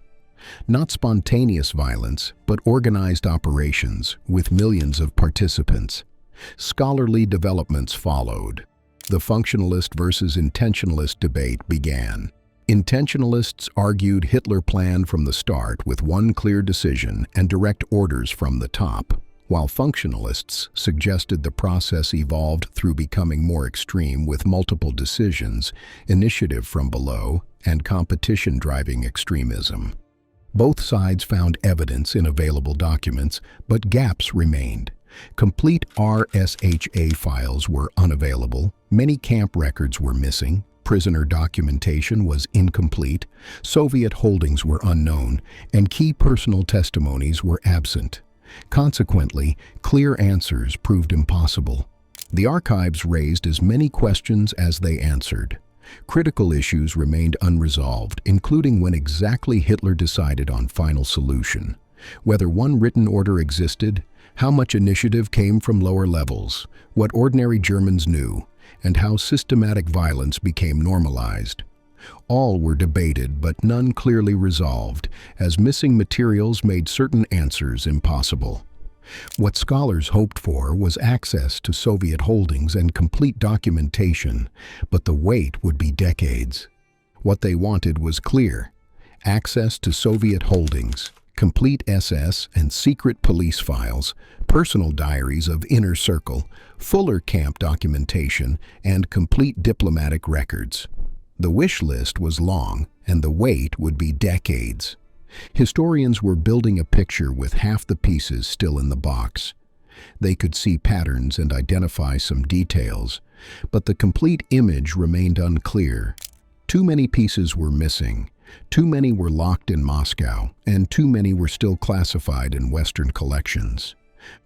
Not spontaneous violence, but organized operations with millions of participants. Scholarly developments followed. The functionalist versus intentionalist debate began. Intentionalists argued Hitler planned from the start with one clear decision and direct orders from the top, while functionalists suggested the process evolved through becoming more extreme with multiple decisions, initiative from below, and competition driving extremism. Both sides found evidence in available documents, but gaps remained. Complete RSHA files were unavailable, many camp records were missing, Prisoner documentation was incomplete, Soviet holdings were unknown, and key personal testimonies were absent. Consequently, clear answers proved impossible. The archives raised as many questions as they answered. Critical issues remained unresolved, including when exactly Hitler decided on final solution, whether one written order existed, how much initiative came from lower levels, what ordinary Germans knew, and how systematic violence became normalized. All were debated, but none clearly resolved, as missing materials made certain answers impossible. What scholars hoped for was access to Soviet holdings and complete documentation, but the wait would be decades. What they wanted was clear: access to Soviet holdings, complete SS and secret police files, personal diaries of inner circle, fuller camp documentation, and complete diplomatic records. The wish list was long, and the wait would be decades. Historians were building a picture with half the pieces still in the box. They could see patterns and identify some details, but the complete image remained unclear. Too many pieces were missing. Too many were locked in Moscow, and too many were still classified in Western collections.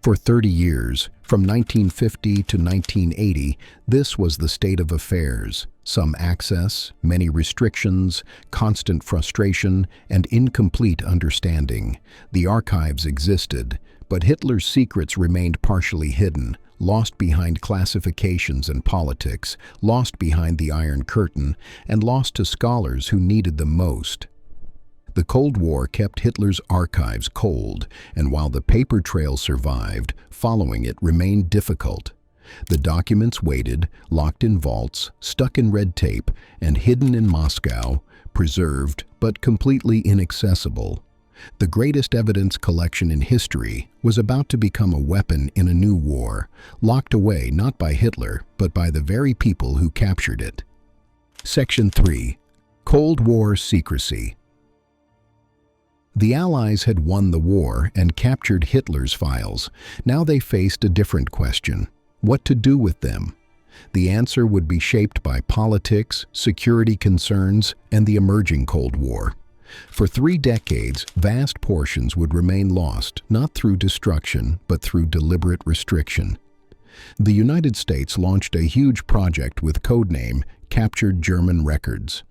For 30 years, from 1950 to 1980, this was the state of affairs. Some access, many restrictions, constant frustration, and incomplete understanding. The archives existed, but Hitler's secrets remained partially hidden, lost behind classifications and politics, lost behind the Iron Curtain, and lost to scholars who needed them most. The Cold War kept Hitler's archives cold, and while the paper trail survived, following it remained difficult. The documents waited, locked in vaults, stuck in red tape, and hidden in Moscow, preserved but completely inaccessible. The greatest evidence collection in history was about to become a weapon in a new war, locked away not by Hitler, but by the very people who captured it. Section 3. Cold War Secrecy. The Allies had won the war and captured Hitler's files. Now they faced a different question: what to do with them? The answer would be shaped by politics, security concerns, and the emerging Cold War. For 3 decades, vast portions would remain lost, not through destruction, but through deliberate restriction. The United States launched a huge project with codename Captured German Records.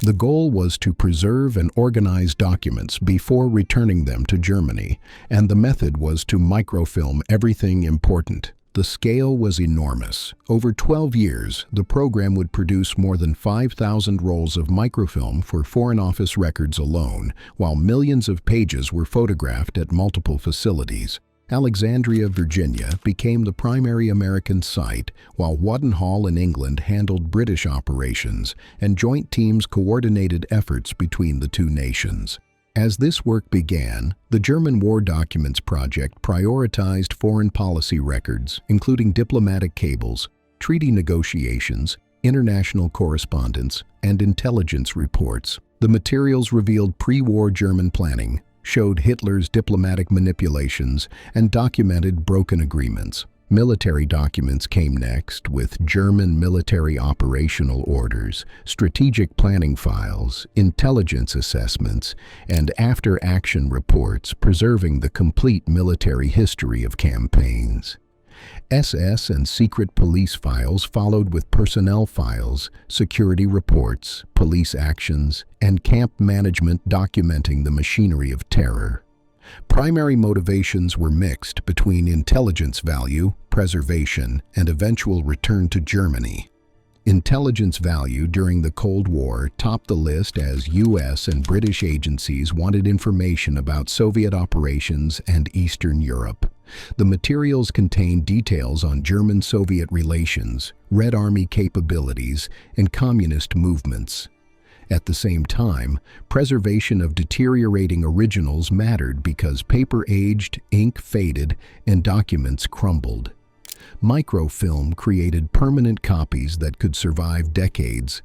The goal was to preserve and organize documents before returning them to Germany, and the method was to microfilm everything important. The scale was enormous. Over 12 years, the program would produce more than 5,000 rolls of microfilm for Foreign Office records alone, while millions of pages were photographed at multiple facilities. Alexandria, Virginia became the primary American site, while Waddenhall in England handled British operations, and joint teams coordinated efforts between the two nations. As this work began, the German War Documents Project prioritized foreign policy records, including diplomatic cables, treaty negotiations, international correspondence, and intelligence reports. The materials revealed pre-war German planning, showed Hitler's diplomatic manipulations, and documented broken agreements. Military documents came next, with German military operational orders, strategic planning files, intelligence assessments, and after-action reports preserving the complete military history of campaigns. SS and secret police files followed with personnel files, security reports, police actions, and camp management documenting the machinery of terror. Primary motivations were mixed between intelligence value, preservation, and eventual return to Germany. Intelligence value during the Cold War topped the list as U.S. and British agencies wanted information about Soviet operations and Eastern Europe. The materials contained details on German-Soviet relations, Red Army capabilities, and communist movements. At the same time, preservation of deteriorating originals mattered because paper aged, ink faded, and documents crumbled. Microfilm created permanent copies that could survive decades.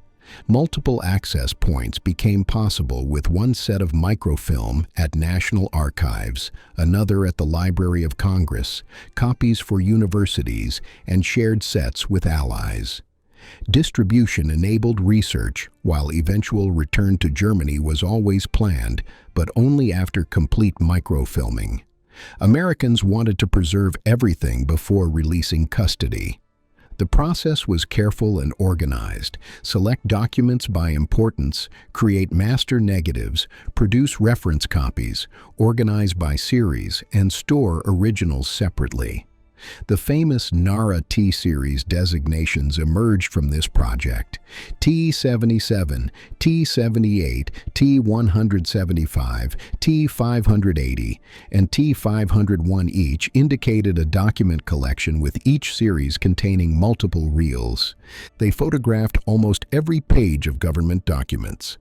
Multiple access points became possible with one set of microfilm at National Archives, another at the Library of Congress, copies for universities, and shared sets with allies. Distribution enabled research, while eventual return to Germany was always planned, but only after complete microfilming. Americans wanted to preserve everything before releasing custody. The process was careful and organized. Select documents by importance, create master negatives, produce reference copies, organize by series, and store originals separately. The famous NARA T-series designations emerged from this project. T77, T78, T175, T580, and T501 each indicated a document collection with each series containing multiple reels. They photographed almost every page of government documents.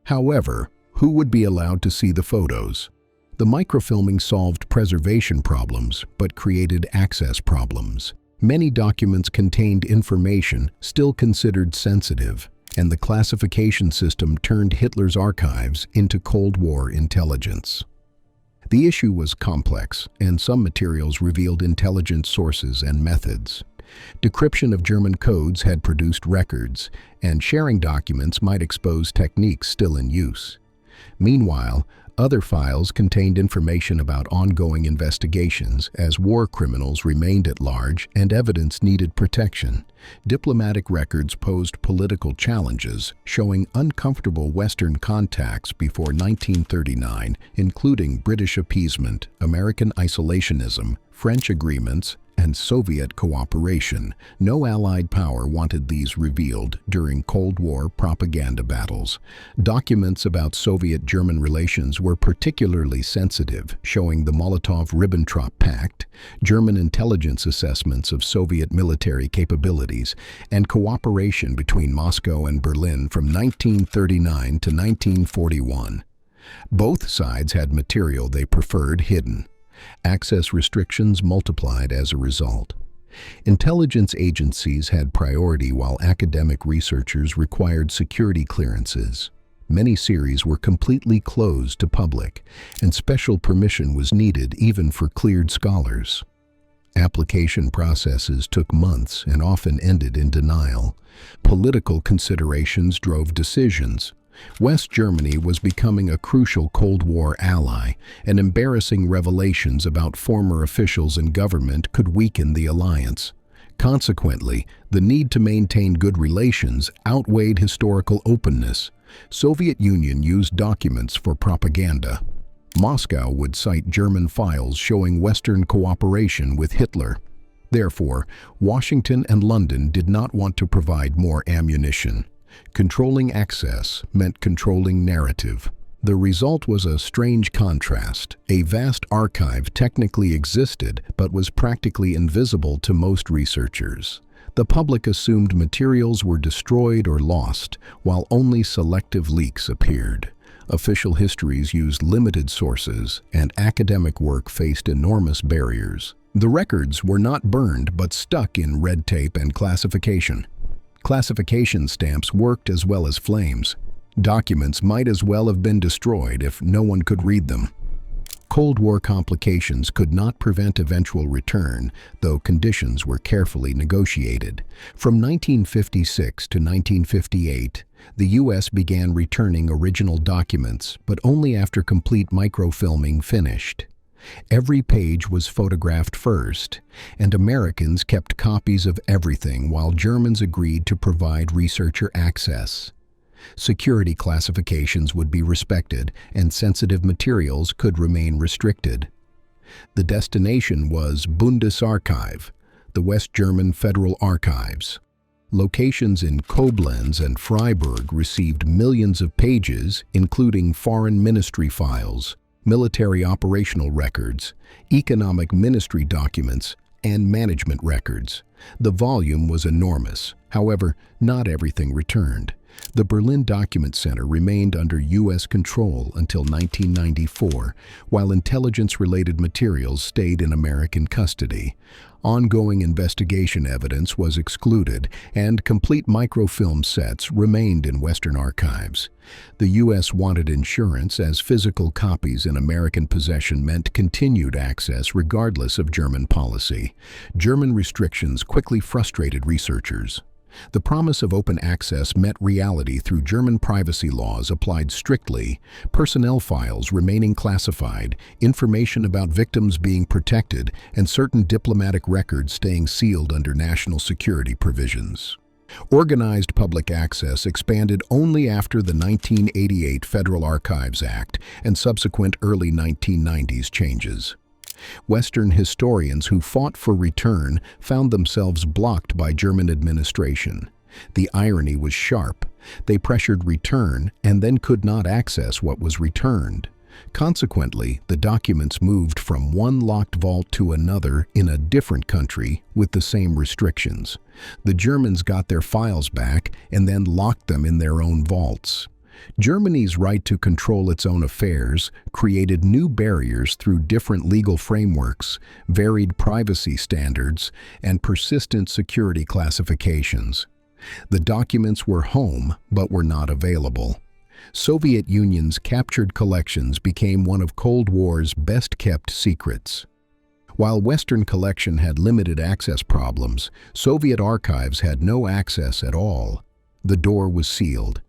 However, who would be allowed to see the photos? The microfilming solved preservation problems, but created access problems. Many documents contained information still considered sensitive, and the classification system turned Hitler's archives into Cold War intelligence. The issue was complex, and some materials revealed intelligent sources and methods. Decryption of German codes had produced records, and sharing documents might expose techniques still in use. Meanwhile, other files contained information about ongoing investigations as war criminals remained at large and evidence needed protection. Diplomatic records posed political challenges, showing uncomfortable Western contacts before 1939, including British appeasement, American isolationism, French agreements, and Soviet cooperation. No Allied power wanted these revealed during Cold War propaganda battles. Documents about Soviet-German relations were particularly sensitive, showing the Molotov-Ribbentrop Pact, German intelligence assessments of Soviet military capabilities, and cooperation between Moscow and Berlin from 1939 to 1941. Both sides had material they preferred hidden. Access restrictions multiplied as a result. Intelligence agencies had priority while academic researchers required security clearances. Many series were completely closed to public, and special permission was needed even for cleared scholars. Application processes took months and often ended in denial. Political considerations drove decisions. West Germany was becoming a crucial Cold War ally, and embarrassing revelations about former officials in government could weaken the alliance. Consequently, the need to maintain good relations outweighed historical openness. Soviet Union used documents for propaganda. Moscow would cite German files showing Western cooperation with Hitler. Therefore, Washington and London did not want to provide more ammunition. Controlling access meant controlling narrative. The result was a strange contrast. A vast archive technically existed, but was practically invisible to most researchers. The public assumed materials were destroyed or lost, while only selective leaks appeared. Official histories used limited sources, and academic work faced enormous barriers. The records were not burned, but stuck in red tape and classification. Classification stamps worked as well as flames. Documents might as well have been destroyed if no one could read them. Cold War complications could not prevent eventual return, though conditions were carefully negotiated. From 1956 to 1958, the U.S. began returning original documents, but only after complete microfilming finished. Every page was photographed first, and Americans kept copies of everything while Germans agreed to provide researcher access. Security classifications would be respected, and sensitive materials could remain restricted. The destination was Bundesarchiv, the West German Federal Archives. Locations in Koblenz and Freiburg received millions of pages, including foreign ministry files, military operational records, economic ministry documents, and management records. The volume was enormous. However, not everything returned. The Berlin Document Center remained under U.S. control until 1994, while intelligence-related materials stayed in American custody. Ongoing investigation evidence was excluded, and complete microfilm sets remained in Western archives. The U.S. wanted insurance, as physical copies in American possession meant continued access regardless of German policy. German restrictions quickly frustrated researchers. The promise of open access met reality through German privacy laws applied strictly, personnel files remaining classified, information about victims being protected, and certain diplomatic records staying sealed under national security provisions. Organized public access expanded only after the 1988 Federal Archives Act and subsequent early 1990s changes. Western historians who fought for return found themselves blocked by German administration. The irony was sharp. They pressured return and then could not access what was returned. Consequently, the documents moved from one locked vault to another in a different country with the same restrictions. The Germans got their files back and then locked them in their own vaults. Germany's right to control its own affairs created new barriers through different legal frameworks, varied privacy standards, and persistent security classifications. The documents were home, but were not available. Soviet Union's captured collections became one of Cold War's best-kept secrets. While Western collection had limited access problems, Soviet archives had no access at all. The door was sealed.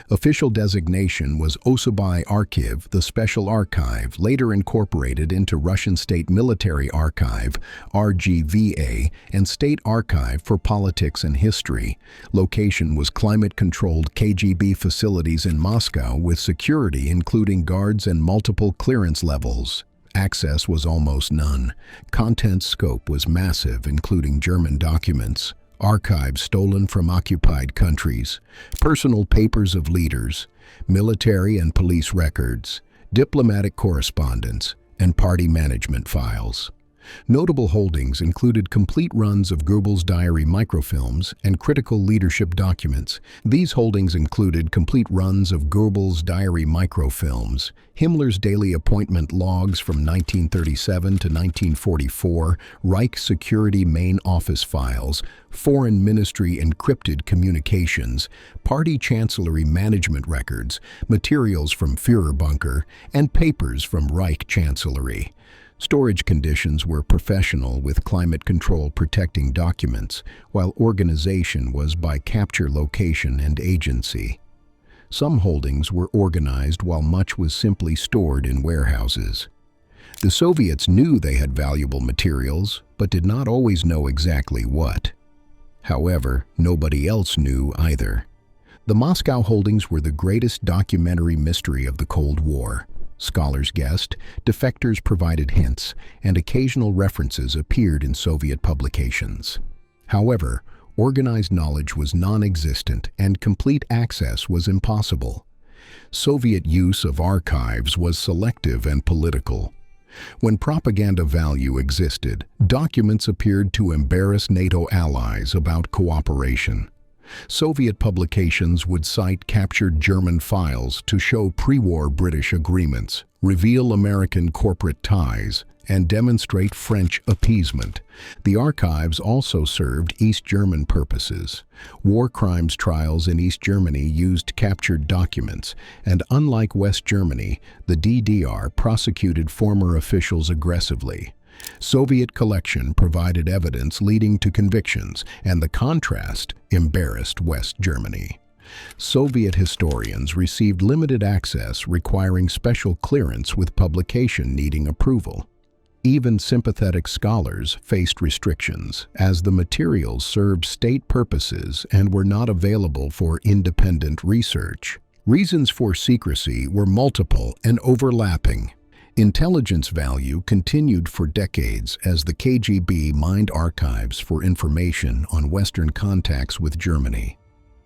Official designation was Osobai Archiv, the Special Archive, later incorporated into Russian State Military Archive, RGVA, and State Archive for Politics and History. Location was climate-controlled KGB facilities in Moscow with security including guards and multiple clearance levels. Access was almost none. Content scope was massive, including German documents, archives stolen from occupied countries, personal papers of leaders, military and police records, diplomatic correspondence, and party management files. Notable holdings included complete runs of Goebbels' diary microfilms and critical leadership documents. These holdings included complete runs of Goebbels' diary microfilms, Himmler's daily appointment logs from 1937 to 1944, Reich Security Main Office files, Foreign Ministry encrypted communications, Party Chancellery management records, materials from Führerbunker, and papers from Reich Chancellery. Storage conditions were professional with climate control protecting documents, while organization was by capture location and agency. Some holdings were organized while much was simply stored in warehouses. The Soviets knew they had valuable materials, but did not always know exactly what. However, nobody else knew either. The Moscow holdings were the greatest documentary mystery of the Cold War. Scholars guessed, defectors provided hints, and occasional references appeared in Soviet publications. However, organized knowledge was non-existent and complete access was impossible. Soviet use of archives was selective and political. When propaganda value existed, documents appeared to embarrass NATO allies about cooperation. Soviet publications would cite captured German files to show pre-war British agreements, reveal American corporate ties, and demonstrate French appeasement. The archives also served East German purposes. War crimes trials in East Germany used captured documents, and unlike West Germany, the DDR prosecuted former officials aggressively. Soviet collection provided evidence leading to convictions, and the contrast embarrassed West Germany. Soviet historians received limited access requiring special clearance with publication needing approval. Even sympathetic scholars faced restrictions, as the materials served state purposes and were not available for independent research. Reasons for secrecy were multiple and overlapping. Intelligence value continued for decades as the KGB mined archives for information on Western contacts with Germany.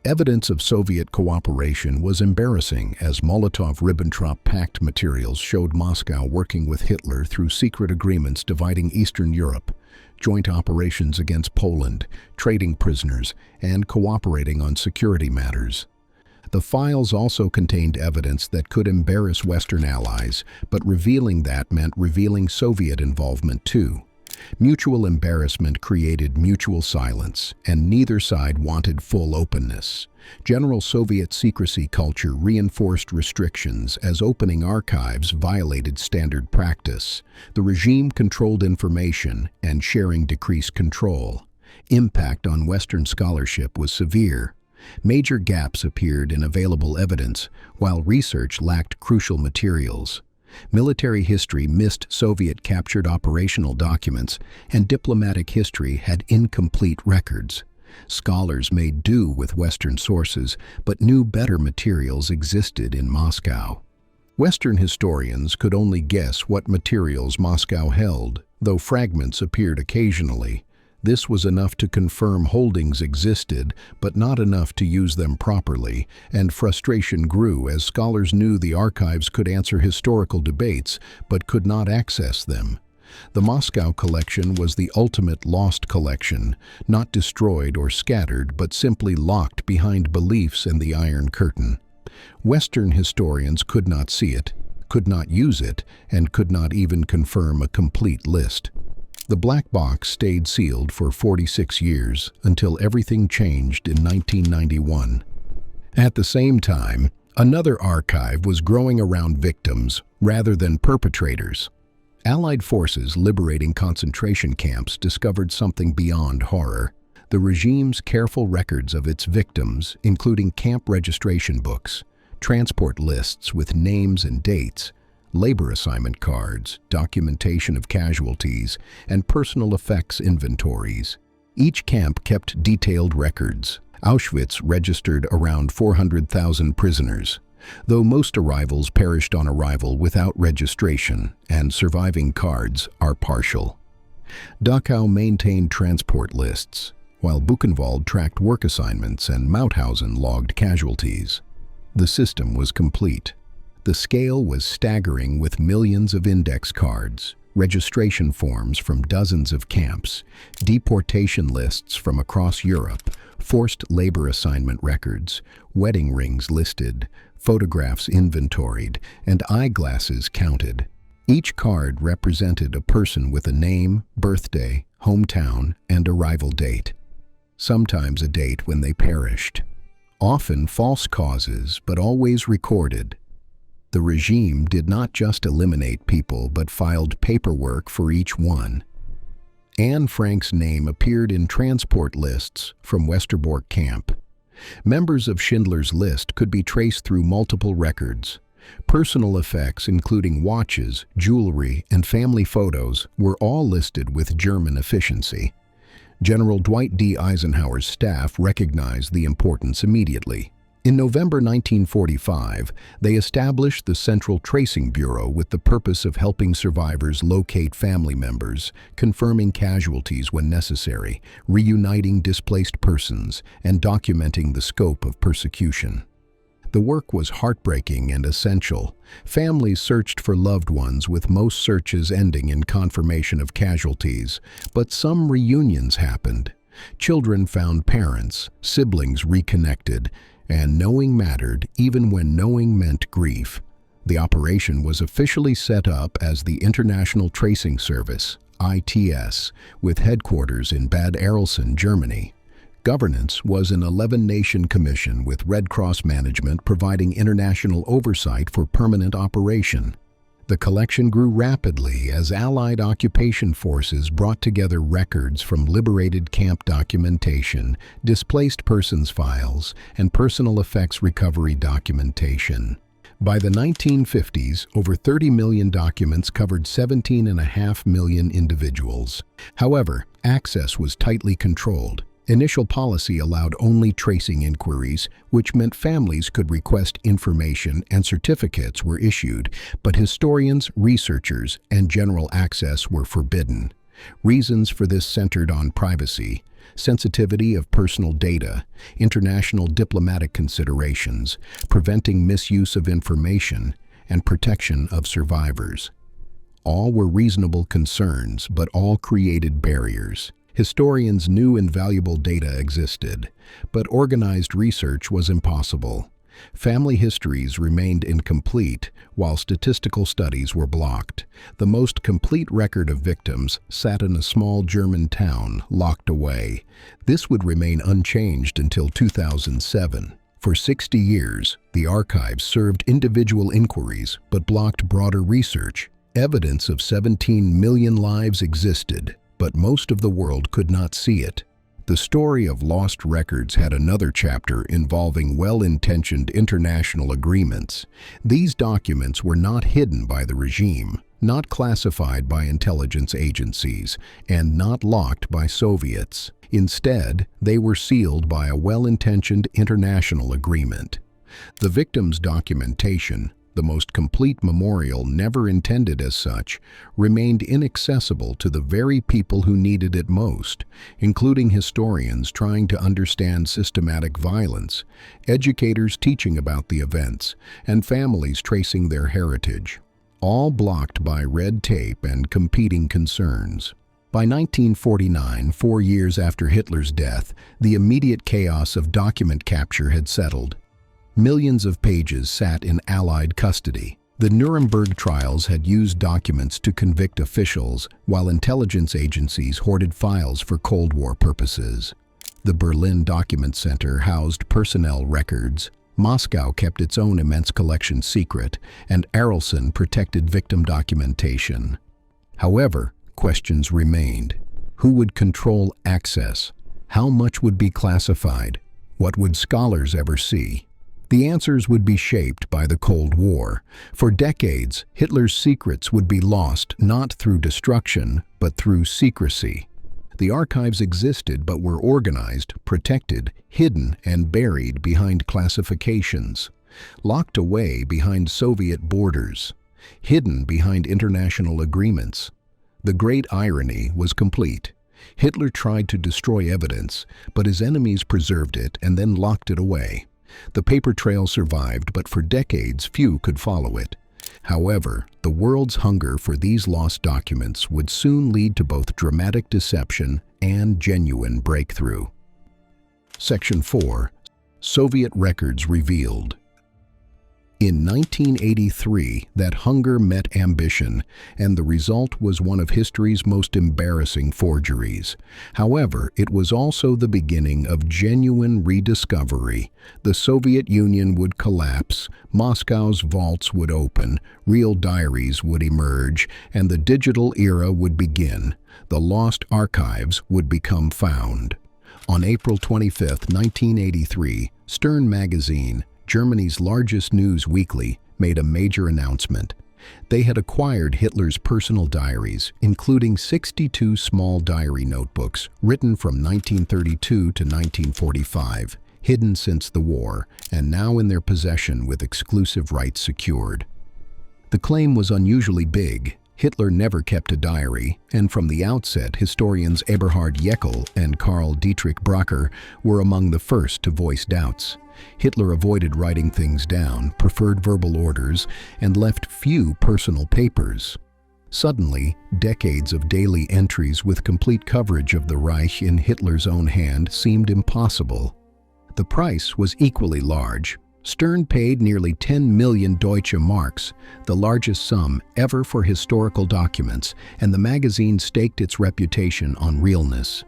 Evidence of Soviet cooperation was embarrassing as Molotov-Ribbentrop Pact materials showed Moscow working with Hitler through secret agreements dividing Eastern Europe, joint operations against Poland, trading prisoners, and cooperating on security matters. The files also contained evidence that could embarrass Western allies, but revealing that meant revealing Soviet involvement too. Mutual embarrassment created mutual silence, and neither side wanted full openness. General Soviet secrecy culture reinforced restrictions as opening archives violated standard practice. The regime controlled information, and sharing decreased control. Impact on Western scholarship was severe. Major gaps appeared in available evidence, while research lacked crucial materials. Military history missed Soviet-captured operational documents, and diplomatic history had incomplete records. Scholars made do with Western sources, but knew better materials existed in Moscow. Western historians could only guess what materials Moscow held, though fragments appeared occasionally. This was enough to confirm holdings existed, but not enough to use them properly, and frustration grew as scholars knew the archives could answer historical debates, but could not access them. The Moscow collection was the ultimate lost collection, not destroyed or scattered, but simply locked behind beliefs and the Iron Curtain. Western historians could not see it, could not use it, and could not even confirm a complete list. The black box stayed sealed for 46 years until everything changed in 1991. At the same time, another archive was growing around victims rather than perpetrators. Allied forces liberating concentration camps discovered something beyond horror. The regime's careful records of its victims, including camp registration books, transport lists with names and dates, labor assignment cards, documentation of casualties, and personal effects inventories. Each camp kept detailed records. Auschwitz registered around 400,000 prisoners, though most arrivals perished on arrival without registration, and surviving cards are partial. Dachau maintained transport lists, while Buchenwald tracked work assignments and Mauthausen logged casualties. The system was complete. The scale was staggering, with millions of index cards, registration forms from dozens of camps, deportation lists from across Europe, forced labor assignment records, wedding rings listed, photographs inventoried, and eyeglasses counted. Each card represented a person with a name, birthday, hometown, and arrival date. Sometimes a date when they perished. Often false causes, but always recorded. The regime did not just eliminate people, but filed paperwork for each one. Anne Frank's name appeared in transport lists from Westerbork camp. Members of Schindler's List could be traced through multiple records. Personal effects, including watches, jewelry, and family photos, were all listed with German efficiency. General Dwight D. Eisenhower's staff recognized the importance immediately. In November 1945, they established the Central Tracing Bureau with the purpose of helping survivors locate family members, confirming casualties when necessary, reuniting displaced persons, and documenting the scope of persecution. The work was heartbreaking and essential. Families searched for loved ones, with most searches ending in confirmation of casualties, but some reunions happened. Children found parents, siblings reconnected, and knowing mattered even when knowing meant grief. The operation was officially set up as the International Tracing Service, ITS, with headquarters in Bad Arolsen, Germany. Governance was an 11-nation commission with Red Cross management providing international oversight for permanent operation. The collection grew rapidly as Allied occupation forces brought together records from liberated camp documentation, displaced persons files, and personal effects recovery documentation. By the 1950s, over 30 million documents covered 17.5 million individuals. However, access was tightly controlled. Initial policy allowed only tracing inquiries, which meant families could request information and certificates were issued, but historians, researchers, and general access were forbidden. Reasons for this centered on privacy, sensitivity of personal data, international diplomatic considerations, preventing misuse of information, and protection of survivors. All were reasonable concerns, but all created barriers. Historians knew invaluable data existed, but organized research was impossible. Family histories remained incomplete, while statistical studies were blocked. The most complete record of victims sat in a small German town, locked away. This would remain unchanged until 2007. For 60 years, the archives served individual inquiries but blocked broader research. Evidence of 17 million lives existed, but most of the world could not see it. The story of lost records had another chapter involving well-intentioned international agreements. These documents were not hidden by the regime, not classified by intelligence agencies, and not locked by Soviets. Instead, they were sealed by a well-intentioned international agreement. The victims' documentation, the most complete memorial never intended as such, remained inaccessible to the very people who needed it most, including historians trying to understand systematic violence, educators teaching about the events, and families tracing their heritage, all blocked by red tape and competing concerns. By 1949, 4 years after Hitler's death, the immediate chaos of document capture had settled. Millions of pages sat in Allied custody. The Nuremberg trials had used documents to convict officials, while intelligence agencies hoarded files for Cold War purposes. The Berlin Document Center housed personnel records. Moscow kept its own immense collection secret, and Arelson protected victim documentation. However, questions remained. Who would control access? How much would be classified? What would scholars ever see? The answers would be shaped by the Cold War. For decades, Hitler's secrets would be lost not through destruction, but through secrecy. The archives existed but were organized, protected, hidden, and buried behind classifications, locked away behind Soviet borders, hidden behind international agreements. The great irony was complete. Hitler tried to destroy evidence, but his enemies preserved it and then locked it away. The paper trail survived, but for decades few could follow it. However, the world's hunger for these lost documents would soon lead to both dramatic deception and genuine breakthrough. Section 4. Soviet Records Revealed. In 1983, that hunger met ambition, and the result was one of history's most embarrassing forgeries. However, it was also the beginning of genuine rediscovery. The Soviet Union would collapse, Moscow's vaults would open, real diaries would emerge, and the digital era would begin. The lost archives would become found. On April 25, 1983, Stern magazine, Germany's largest news weekly, made a major announcement. They had acquired Hitler's personal diaries, including 62 small diary notebooks written from 1932 to 1945, hidden since the war, and now in their possession with exclusive rights secured. The claim was unusually big. Hitler never kept a diary, and from the outset, historians Eberhard Jäckel and Karl Dietrich Bracher were among the first to voice doubts. Hitler avoided writing things down, preferred verbal orders, and left few personal papers. Suddenly, decades of daily entries with complete coverage of the Reich in Hitler's own hand seemed impossible. The price was equally large. Stern paid nearly 10 million Deutsche Marks, the largest sum ever for historical documents, and the magazine staked its reputation on realness.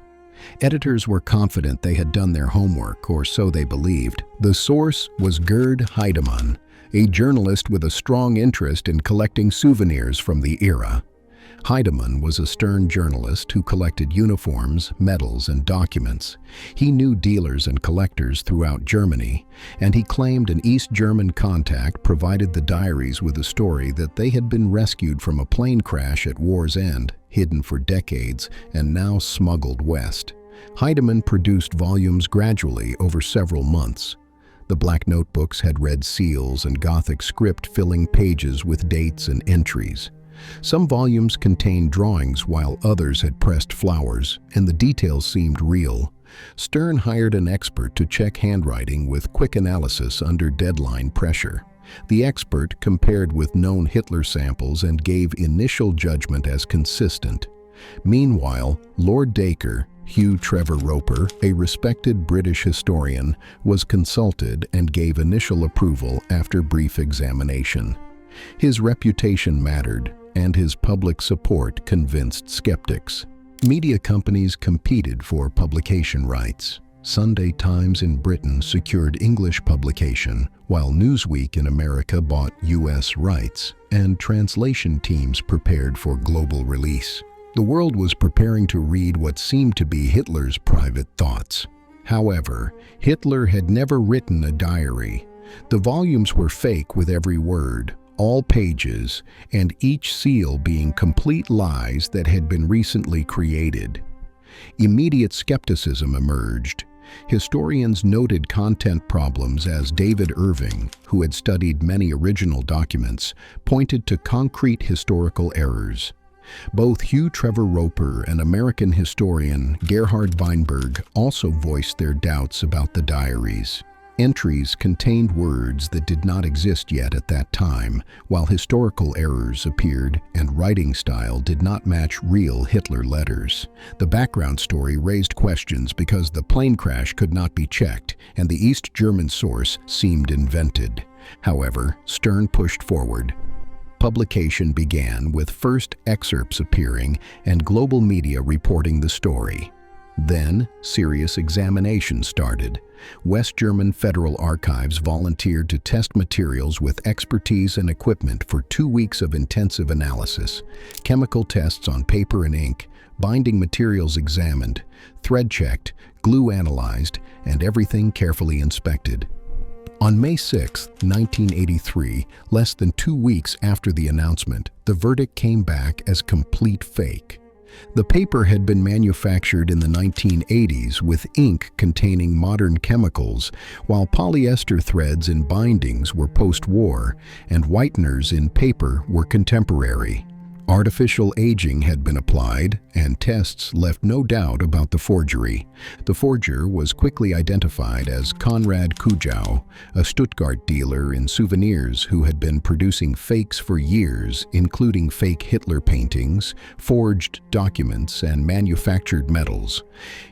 Editors were confident they had done their homework, or so they believed. The source was Gerd Heidemann, a journalist with a strong interest in collecting souvenirs from the era. Heidemann was a Stern journalist who collected uniforms, medals, and documents. He knew dealers and collectors throughout Germany, and he claimed an East German contact provided the diaries with a story that they had been rescued from a plane crash at war's end, hidden for decades, and now smuggled west. Heidemann produced volumes gradually over several months. The black notebooks had red seals and Gothic script filling pages with dates and entries. Some volumes contained drawings while others had pressed flowers, and the details seemed real. Stern hired an expert to check handwriting with quick analysis under deadline pressure. The expert compared with known Hitler samples and gave initial judgment as consistent. Meanwhile, Lord Dacre, Hugh Trevor Roper, a respected British historian, was consulted and gave initial approval after brief examination. His reputation mattered, and his public support convinced skeptics. Media companies competed for publication rights. Sunday Times in Britain secured English publication, while Newsweek in America bought U.S. rights, and translation teams prepared for global release. The world was preparing to read what seemed to be Hitler's private thoughts. However, Hitler had never written a diary. The volumes were fake with every word, all pages, and each seal being complete lies that had been recently created. Immediate skepticism emerged. Historians noted content problems as David Irving, who had studied many original documents, pointed to concrete historical errors. Both Hugh Trevor Roper and American historian Gerhard Weinberg also voiced their doubts about the diaries. Entries contained words that did not exist yet at that time, while historical errors appeared and writing style did not match real Hitler letters. The background story raised questions because the plane crash could not be checked and the East German source seemed invented. However, Stern pushed forward. Publication began with first excerpts appearing and global media reporting the story. Then, serious examination started. West German Federal Archives volunteered to test materials with expertise and equipment for 2 weeks of intensive analysis. Chemical tests on paper and ink, binding materials examined, thread checked, glue analyzed, and everything carefully inspected. On May 6, 1983, less than 2 weeks after the announcement, the verdict came back as complete fake. The paper had been manufactured in the 1980s with ink containing modern chemicals, while polyester threads in bindings were post-war and whiteners in paper were contemporary. Artificial aging had been applied, and tests left no doubt about the forgery. The forger was quickly identified as Konrad Kujau, a Stuttgart dealer in souvenirs who had been producing fakes for years, including fake Hitler paintings, forged documents, and manufactured medals.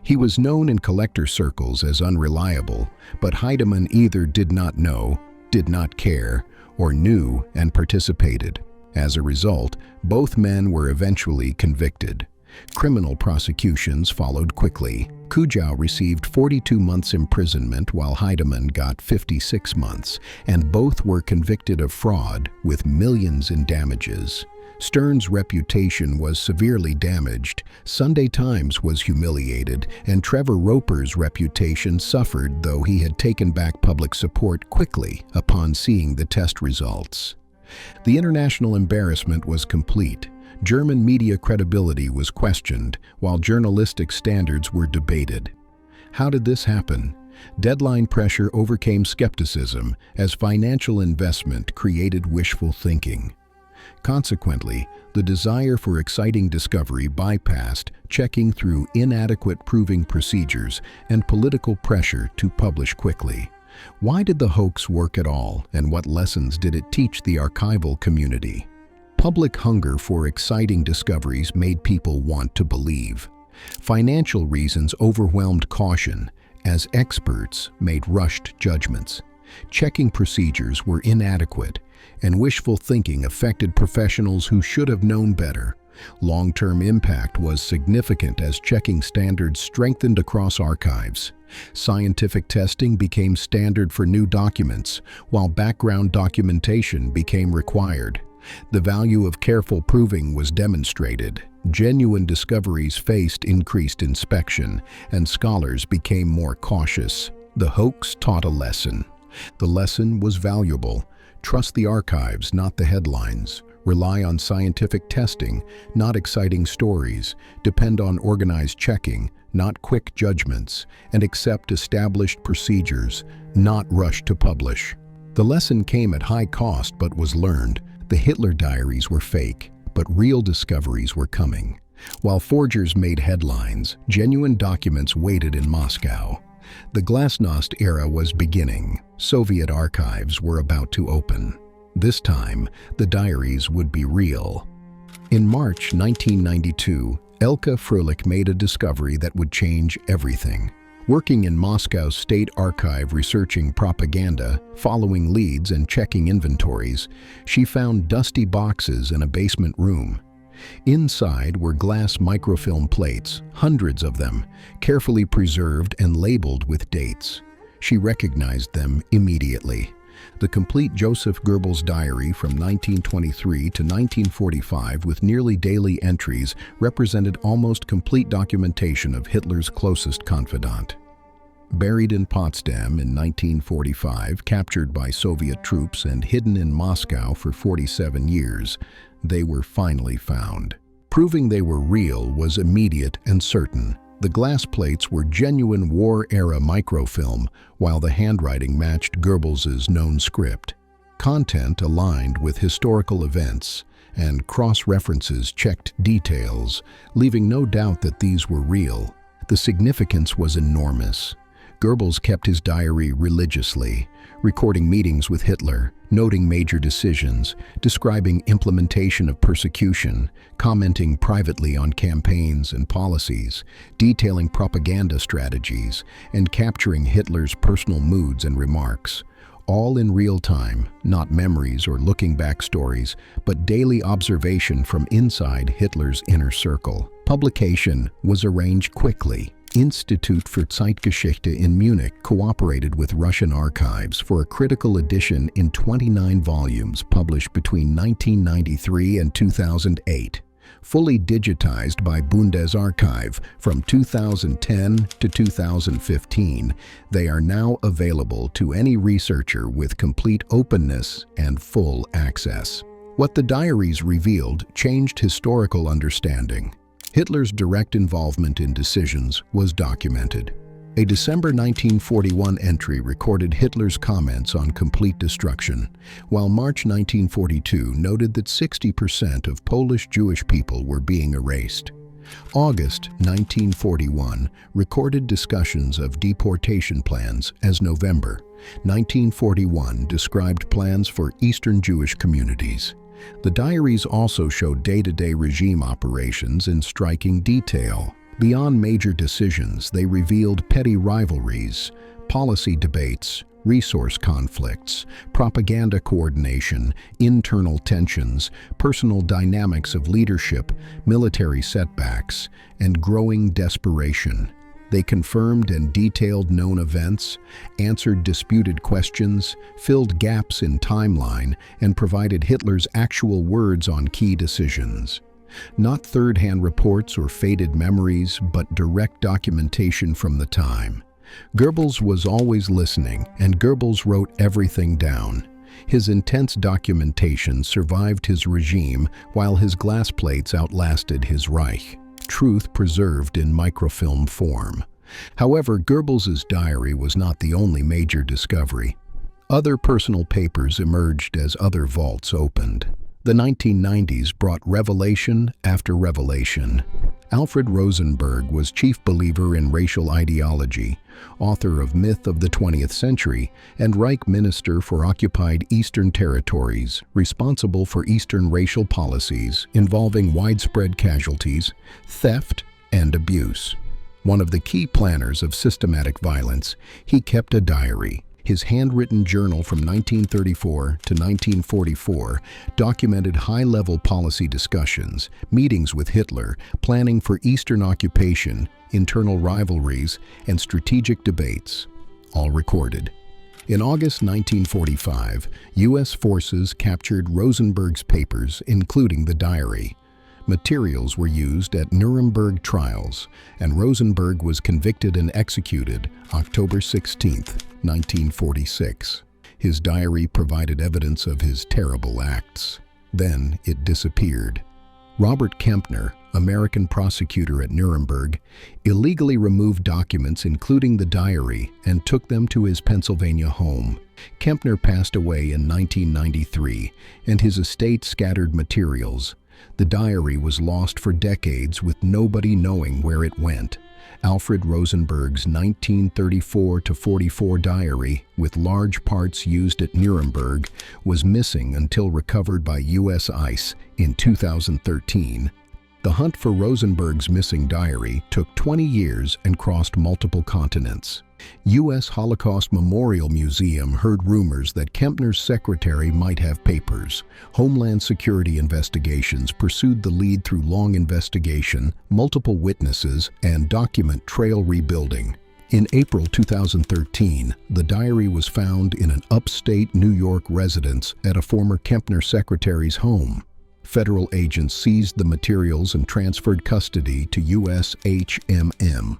He was known in collector circles as unreliable, but Heidemann either did not know, did not care, or knew and participated. As a result, both men were eventually convicted. Criminal prosecutions followed quickly. Kujau received 42 months imprisonment while Heidemann got 56 months, and both were convicted of fraud with millions in damages. Stern's reputation was severely damaged, Sunday Times was humiliated, and Trevor Roper's reputation suffered, though he had taken back public support quickly upon seeing the test results. The international embarrassment was complete. German media credibility was questioned, while journalistic standards were debated. How did this happen? Deadline pressure overcame skepticism as financial investment created wishful thinking. Consequently, the desire for exciting discovery bypassed checking through inadequate proving procedures and political pressure to publish quickly. Why did the hoax work at all, and what lessons did it teach the archival community? Public hunger for exciting discoveries made people want to believe. Financial reasons overwhelmed caution, as experts made rushed judgments. Checking procedures were inadequate, and wishful thinking affected professionals who should have known better. Long-term impact was significant as checking standards strengthened across archives. Scientific testing became standard for new documents, while background documentation became required. The value of careful proving was demonstrated. Genuine discoveries faced increased inspection, and scholars became more cautious. The hoax taught a lesson. The lesson was valuable. Trust the archives, not the headlines. Rely on scientific testing, not exciting stories. Depend on organized checking, not quick judgments, and accept established procedures, not rush to publish. The lesson came at high cost but was learned. The Hitler diaries were fake, but real discoveries were coming. While forgers made headlines, genuine documents waited in Moscow. The Glasnost era was beginning. Soviet archives were about to open. This time, the diaries would be real. In March 1992, Elke Fröhlich made a discovery that would change everything. Working in Moscow's State Archive researching propaganda, following leads and checking inventories, she found dusty boxes in a basement room. Inside were glass microfilm plates, hundreds of them, carefully preserved and labeled with dates. She recognized them immediately. The complete Joseph Goebbels diary from 1923 to 1945 with nearly daily entries represented almost complete documentation of Hitler's closest confidant. Buried in Potsdam in 1945, captured by Soviet troops and hidden in Moscow for 47 years, they were finally found. Proving they were real was immediate and certain. The glass plates were genuine war-era microfilm, while the handwriting matched Goebbels's known script. Content aligned with historical events, and cross-references checked details, leaving no doubt that these were real. The significance was enormous. Goebbels kept his diary religiously, recording meetings with Hitler, noting major decisions, describing implementation of persecution, commenting privately on campaigns and policies, detailing propaganda strategies, and capturing Hitler's personal moods and remarks. All in real time, not memories or looking back stories, but daily observation from inside Hitler's inner circle. Publication was arranged quickly. Institute für Zeitgeschichte in Munich cooperated with Russian archives for a critical edition in 29 volumes published between 1993 and 2008. Fully digitized by Bundesarchiv from 2010 to 2015, they are now available to any researcher with complete openness and full access. What the diaries revealed changed historical understanding. Hitler's direct involvement in decisions was documented. A December 1941 entry recorded Hitler's comments on complete destruction, while March 1942 noted that 60% of Polish Jewish people were being erased. August 1941 recorded discussions of deportation plans as November 1941 described plans for Eastern Jewish communities. The diaries also showed day-to-day regime operations in striking detail. Beyond major decisions, they revealed petty rivalries, policy debates, resource conflicts, propaganda coordination, internal tensions, personal dynamics of leadership, military setbacks, and growing desperation. They confirmed and detailed known events, answered disputed questions, filled gaps in timeline, and provided Hitler's actual words on key decisions. Not third-hand reports or faded memories, but direct documentation from the time. Goebbels was always listening, and Goebbels wrote everything down. His intense documentation survived his regime, while his glass plates outlasted his Reich. Truth preserved in microfilm form. However, Goebbels's diary was not the only major discovery. Other personal papers emerged as other vaults opened. The 1990s brought revelation after revelation. Alfred Rosenberg was chief believer in racial ideology, author of Myth of the 20th Century, and Reich Minister for occupied Eastern territories, responsible for Eastern racial policies involving widespread casualties, theft, and abuse. One of the key planners of systematic violence, he kept a diary. His handwritten journal from 1934 to 1944 documented high-level policy discussions, meetings with Hitler, planning for Eastern occupation, internal rivalries, and strategic debates, all recorded. In August 1945, U.S. forces captured Rosenberg's papers, including the diary. Materials were used at Nuremberg trials, and Rosenberg was convicted and executed October 16, 1946. His diary provided evidence of his terrible acts. Then it disappeared. Robert Kempner, American prosecutor at Nuremberg, illegally removed documents including the diary and took them to his Pennsylvania home. Kempner passed away in 1993, and his estate scattered materials. The diary was lost for decades with nobody knowing where it went. Alfred Rosenberg's 1934-44 diary, with large parts used at Nuremberg, was missing until recovered by U.S. ICE in 2013. The hunt for Rosenberg's missing diary took 20 years and crossed multiple continents. U.S. Holocaust Memorial Museum heard rumors that Kempner's secretary might have papers. Homeland Security investigations pursued the lead through long investigation, multiple witnesses, and document trail rebuilding. In April 2013, the diary was found in an upstate New York residence at a former Kempner secretary's home. Federal agents seized the materials and transferred custody to US HMM.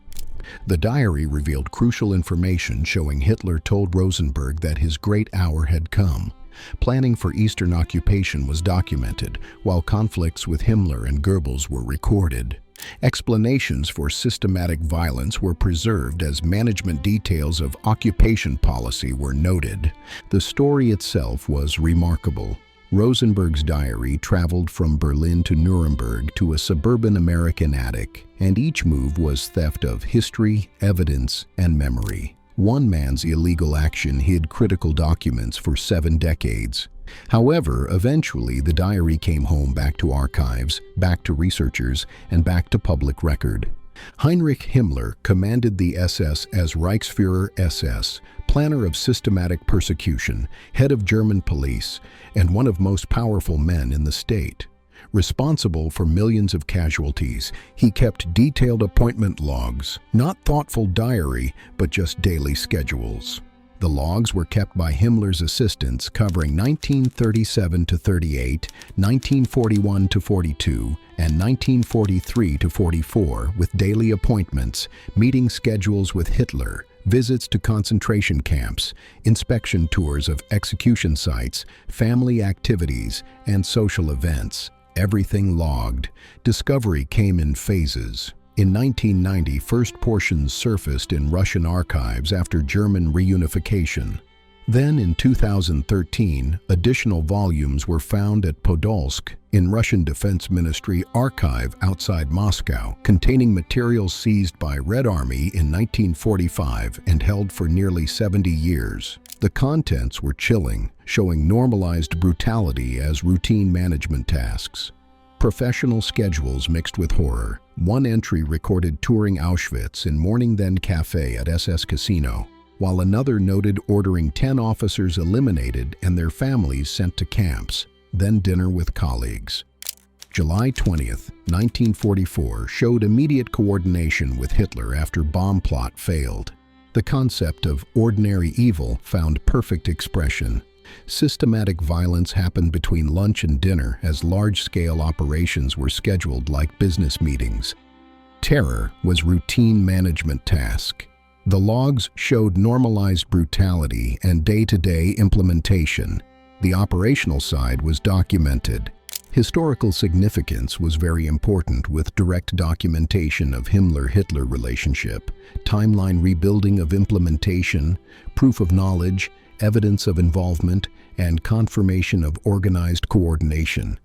The diary revealed crucial information showing Hitler told Rosenberg that his great hour had come. Planning for Eastern occupation was documented, while conflicts with Himmler and Goebbels were recorded. Explanations for systematic violence were preserved as management details of occupation policy were noted. The story itself was remarkable. Rosenberg's diary traveled from Berlin to Nuremberg to a suburban American attic, and each move was theft of history, evidence, and memory. One man's illegal action hid critical documents for 7 decades. However, eventually the diary came home back to archives, back to researchers, and back to public record. Heinrich Himmler commanded the SS as Reichsführer SS, planner of systematic persecution, head of German police, and one of most powerful men in the state. Responsible for millions of casualties, he kept detailed appointment logs, not thoughtful diary, but just daily schedules. The logs were kept by Himmler's assistants covering 1937 to 38, 1941 to 42, and 1943 to 44 with daily appointments, meeting schedules with Hitler, visits to concentration camps, inspection tours of execution sites, family activities, and social events. Everything logged. Discovery came in phases. In 1990, first portions surfaced in Russian archives after German reunification. Then in 2013, additional volumes were found at Podolsk in Russian Defense Ministry archive outside Moscow, containing materials seized by Red Army in 1945 and held for nearly 70 years. The contents were chilling, showing normalized brutality as routine management tasks. Professional schedules mixed with horror. One entry recorded touring Auschwitz and morning then cafe at SS Casino, while another noted ordering 10 officers eliminated and their families sent to camps, then dinner with colleagues. July 20th, 1944 showed immediate coordination with Hitler after bomb plot failed. The concept of ordinary evil found perfect expression. Systematic violence happened between lunch and dinner as large-scale operations were scheduled like business meetings. Terror was routine management task. The logs showed normalized brutality and day-to-day implementation. The operational side was documented. Historical significance was very important with direct documentation of Himmler-Hitler relationship, timeline rebuilding of implementation, proof of knowledge, evidence of involvement, and confirmation of organized coordination.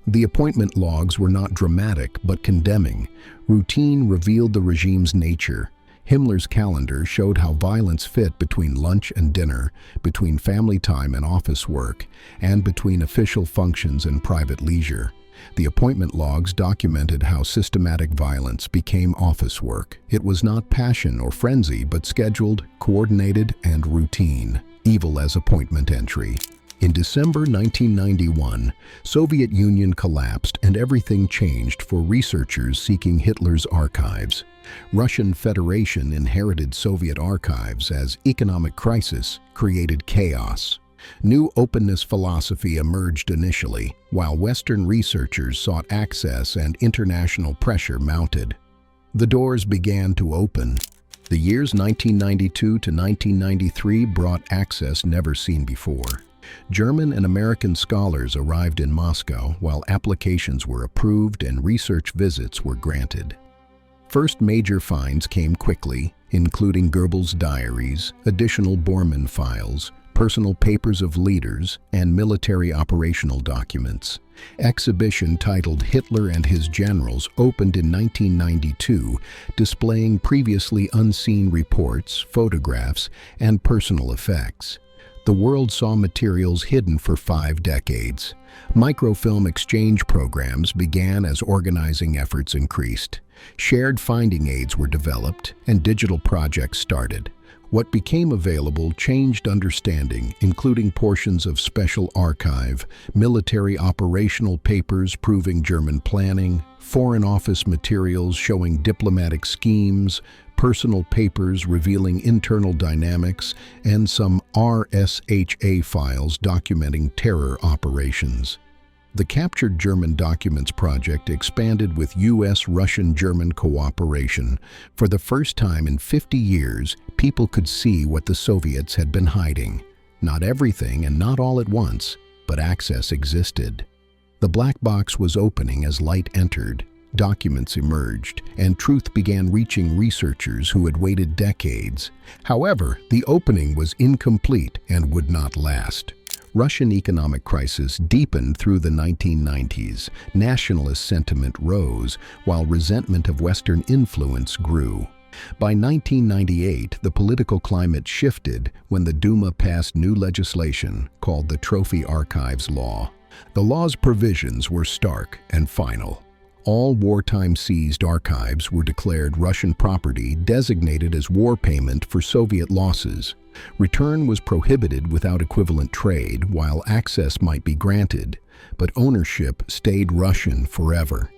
The appointment logs were not dramatic but condemning. Routine revealed the regime's nature. Himmler's calendar showed how violence fit between lunch and dinner, between family time and office work, and between official functions and private leisure. The appointment logs documented how systematic violence became office work. It was not passion or frenzy, but scheduled, coordinated, and routine. Evil as appointment entry. In December 1991, Soviet Union collapsed and everything changed for researchers seeking Hitler's archives. Russian Federation inherited Soviet archives as economic crisis created chaos. New openness philosophy emerged initially, while Western researchers sought access and international pressure mounted. The doors began to open. The years 1992 to 1993 brought access never seen before. German and American scholars arrived in Moscow while applications were approved and research visits were granted. First major finds came quickly, including Goebbels' diaries, additional Bormann files, personal papers of leaders, and military operational documents. Exhibition titled Hitler and His Generals opened in 1992, displaying previously unseen reports, photographs, and personal effects. The world saw materials hidden for 5 decades. Microfilm exchange programs began as organizing efforts increased. Shared finding aids were developed, and digital projects started. What became available changed understanding, including portions of special archive, military operational papers proving German planning, Foreign Office materials showing diplomatic schemes, personal papers revealing internal dynamics, and some RSHA files documenting terror operations. The Captured German Documents project expanded with U.S.-Russian-German cooperation. For the first time in 50 years, people could see what the Soviets had been hiding. Not everything and not all at once, but access existed. The black box was opening as light entered, documents emerged, and truth began reaching researchers who had waited decades. However, the opening was incomplete and would not last. Russian economic crisis deepened through the 1990s. Nationalist sentiment rose, while resentment of Western influence grew. By 1998, the political climate shifted when the Duma passed new legislation called the Trophy Archives Law. The law's provisions were stark and final. All wartime seized archives were declared Russian property designated as war payment for Soviet losses. Return was prohibited without equivalent trade, while access might be granted, but ownership stayed Russian forever.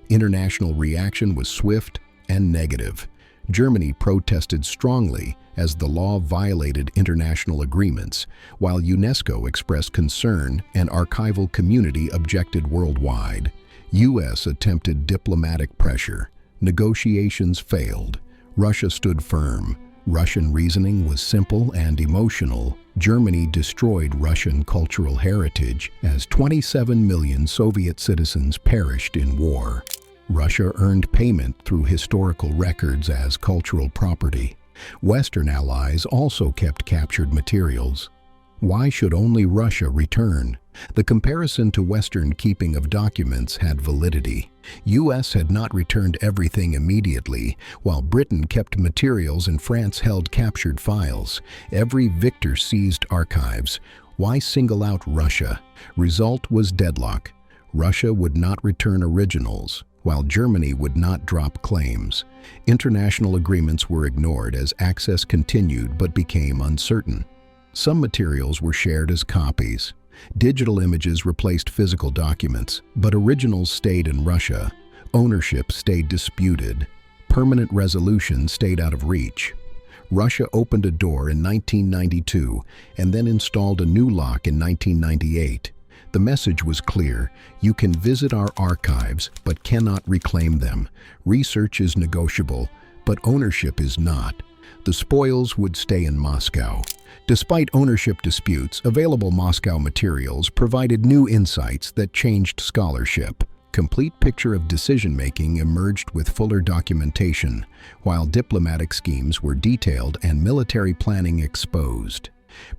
International reaction was swift and negative. Germany protested strongly as the law violated international agreements, while UNESCO expressed concern and archival community objected worldwide. U.S. attempted diplomatic pressure. Negotiations failed. Russia stood firm. Russian reasoning was simple and emotional. Germany destroyed Russian cultural heritage as 27 million Soviet citizens perished in war. Russia earned payment through historical records as cultural property. Western allies also kept captured materials. Why should only Russia return? The comparison to Western keeping of documents had validity. U.S. had not returned everything immediately, while Britain kept materials and France held captured files. Every victor seized archives. Why single out Russia? Result was deadlock. Russia would not return originals, while Germany would not drop claims. International agreements were ignored as access continued but became uncertain. Some materials were shared as copies. Digital images replaced physical documents, but originals stayed in Russia. Ownership stayed disputed. Permanent resolution stayed out of reach. Russia opened a door in 1992 and then installed a new lock in 1998. The message was clear: you can visit our archives but cannot reclaim them. Research is negotiable, but ownership is not. The spoils would stay in Moscow. Despite ownership disputes, available Moscow materials provided new insights that changed scholarship. Complete picture of decision-making emerged with fuller documentation, while diplomatic schemes were detailed and military planning exposed.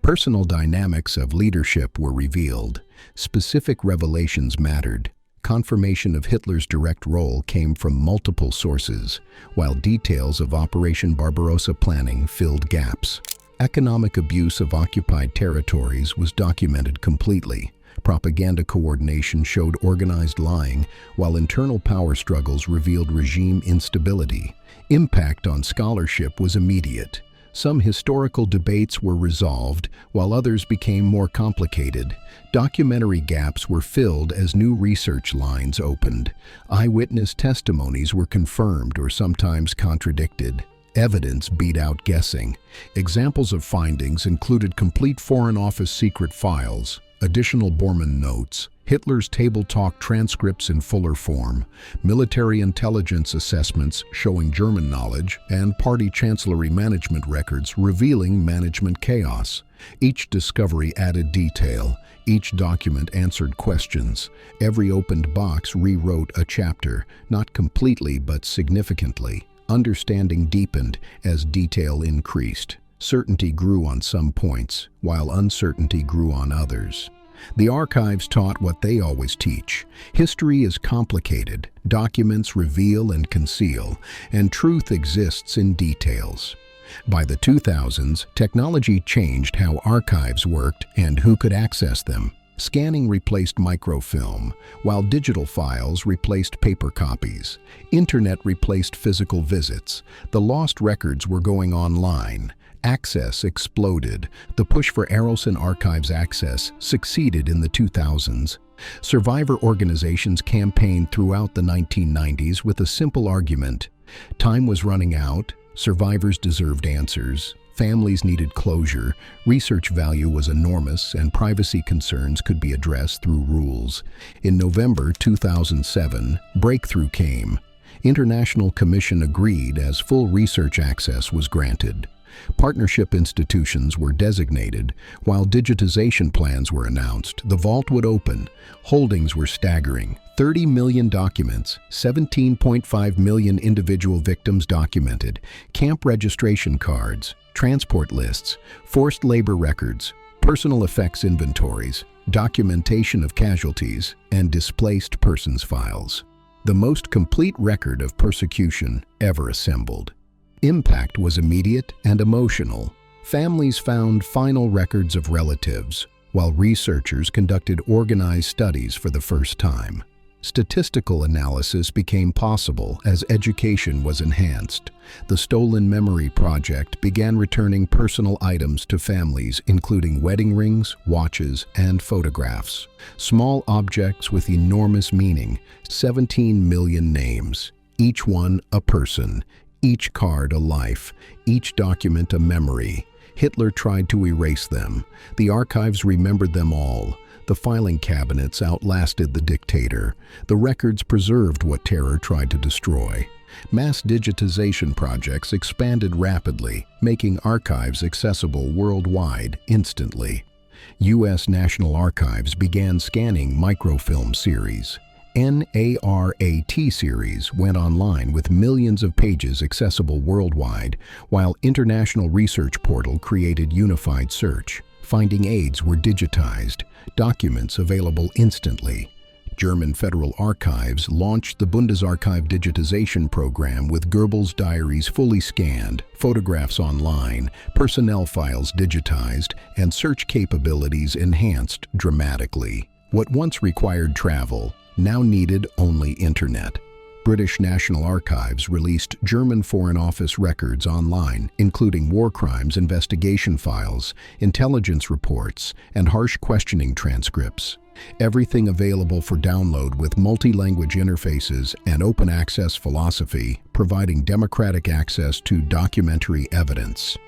Personal dynamics of leadership were revealed. Specific revelations mattered. Confirmation of Hitler's direct role came from multiple sources, while details of Operation Barbarossa planning filled gaps. Economic abuse of occupied territories was documented completely. Propaganda coordination showed organized lying, while internal power struggles revealed regime instability. Impact on scholarship was immediate. Some historical debates were resolved, while others became more complicated. Documentary gaps were filled as new research lines opened. Eyewitness testimonies were confirmed or sometimes contradicted. Evidence beat out guessing. Examples of findings included complete Foreign Office secret files, additional Bormann notes, Hitler's table talk transcripts in fuller form, military intelligence assessments showing German knowledge, and party chancellery management records revealing management chaos. Each discovery added detail. Each document answered questions. Every opened box rewrote a chapter, not completely but significantly. Understanding deepened as detail increased. Certainty grew on some points, while uncertainty grew on others. The archives taught what they always teach. History is complicated, documents reveal and conceal, and truth exists in details. By the 2000s, technology changed how archives worked and who could access them. Scanning replaced microfilm, while digital files replaced paper copies. Internet replaced physical visits. The lost records were going online. Access exploded. The push for Arolsen Archives access succeeded in the 2000s. Survivor organizations campaigned throughout the 1990s with a simple argument: time was running out, Survivors deserved answers. Families needed closure. Research value was enormous, and privacy concerns could be addressed through rules. In November 2007, breakthrough came. International Commission agreed as full research access was granted. Partnership institutions were designated. While digitization plans were announced, the vault would open. Holdings were staggering. 30 million documents, 17.5 million individual victims documented, camp registration cards, transport lists, forced labor records, personal effects inventories, documentation of casualties, and displaced persons files. The most complete record of persecution ever assembled. Impact was immediate and emotional. Families found final records of relatives, while researchers conducted organized studies for the first time. Statistical analysis became possible as education was enhanced. The Stolen Memory Project began returning personal items to families, including wedding rings, watches, and photographs. Small objects with enormous meaning, 17 million names, each one a person, each card a life, each document a memory. Hitler tried to erase them. The archives remembered them all. The filing cabinets outlasted the dictator. The records preserved what terror tried to destroy. Mass digitization projects expanded rapidly, making archives accessible worldwide instantly. U.S. National Archives began scanning microfilm series. NARAT series went online with millions of pages accessible worldwide, while International Research Portal created unified search. Finding aids were digitized, documents available instantly. German Federal Archives launched the Bundesarchiv digitization program with Goebbels' diaries fully scanned, photographs online, personnel files digitized, and search capabilities enhanced dramatically. What once required travel now needed only internet. British National Archives released German Foreign Office records online, including war crimes investigation files, intelligence reports, and harsh questioning transcripts. Everything available for download with multi-language interfaces and open access philosophy, providing democratic access to documentary evidence.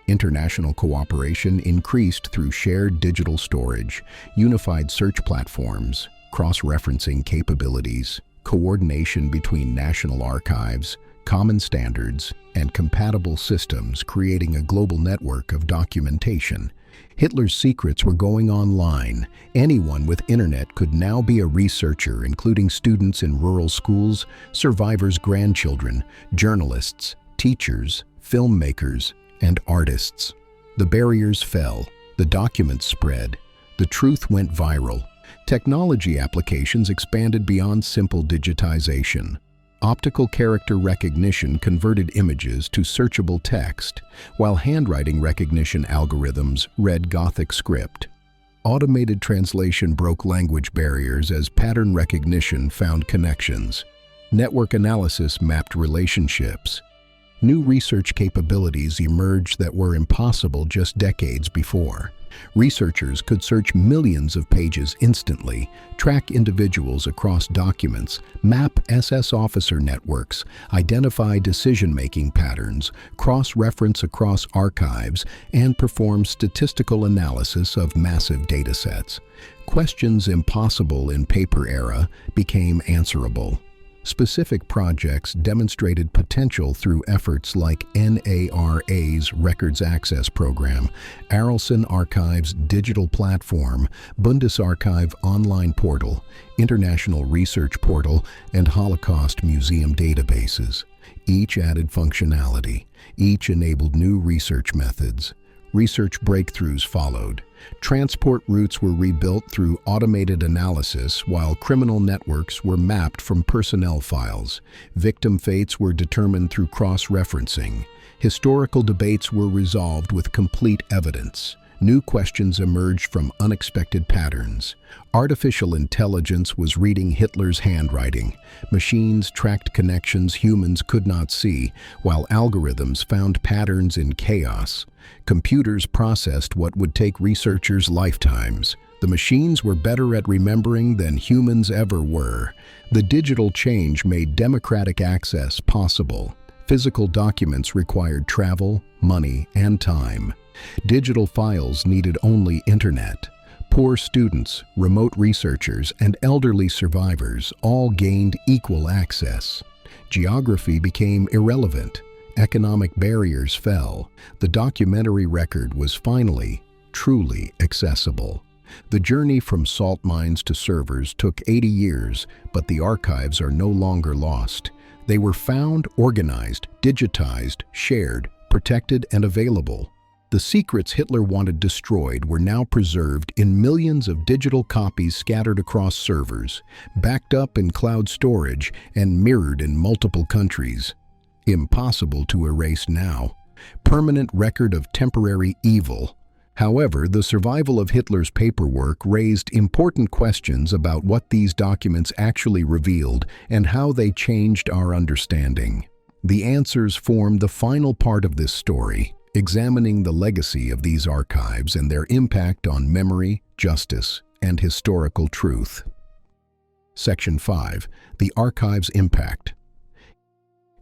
International cooperation increased through shared digital storage, unified search platforms, cross-referencing capabilities, coordination between national archives, common standards, and compatible systems, creating a global network of documentation. Hitler's secrets were going online. Anyone with internet could now be a researcher, including students in rural schools, survivors' grandchildren, journalists, teachers, filmmakers, and artists. The barriers fell, the documents spread, the truth went viral. Technology applications expanded beyond simple digitization. Optical character recognition converted images to searchable text, while handwriting recognition algorithms read Gothic script. Automated translation broke language barriers as pattern recognition found connections. Network analysis mapped relationships. New research capabilities emerged that were impossible just decades before. Researchers could search millions of pages instantly, track individuals across documents, map SS officer networks, identify decision-making patterns, cross-reference across archives, and perform statistical analysis of massive datasets. Questions impossible in paper era became answerable. Specific projects demonstrated potential through efforts like NARA's Records Access Program, Arlson Archives Digital Platform, Bundesarchiv Online Portal, International Research Portal, and Holocaust Museum databases. Each added functionality. Each enabled new research methods. Research breakthroughs followed. Transport routes were rebuilt through automated analysis, while criminal networks were mapped from personnel files. Victim fates were determined through cross-referencing. Historical debates were resolved with complete evidence. New questions emerged from unexpected patterns. Artificial intelligence was reading Hitler's handwriting. Machines tracked connections humans could not see, while algorithms found patterns in chaos. Computers processed what would take researchers lifetimes. The machines were better at remembering than humans ever were. The digital change made democratic access possible. Physical documents required travel, money, and time. Digital files needed only internet. Poor students, remote researchers, and elderly survivors all gained equal access. Geography became irrelevant. Economic barriers fell. The documentary record was finally, truly accessible. The journey from salt mines to servers took 80 years, but the archives are no longer lost. They were found, organized, digitized, shared, protected, and available. The secrets Hitler wanted destroyed were now preserved in millions of digital copies scattered across servers, backed up in cloud storage, and mirrored in multiple countries. Impossible to erase now. Permanent record of temporary evil. However, the survival of Hitler's paperwork raised important questions about what these documents actually revealed and how they changed our understanding. The answers form the final part of this story, examining the legacy of these archives and their impact on memory, justice, and historical truth. Section 5. The Archives' Impact.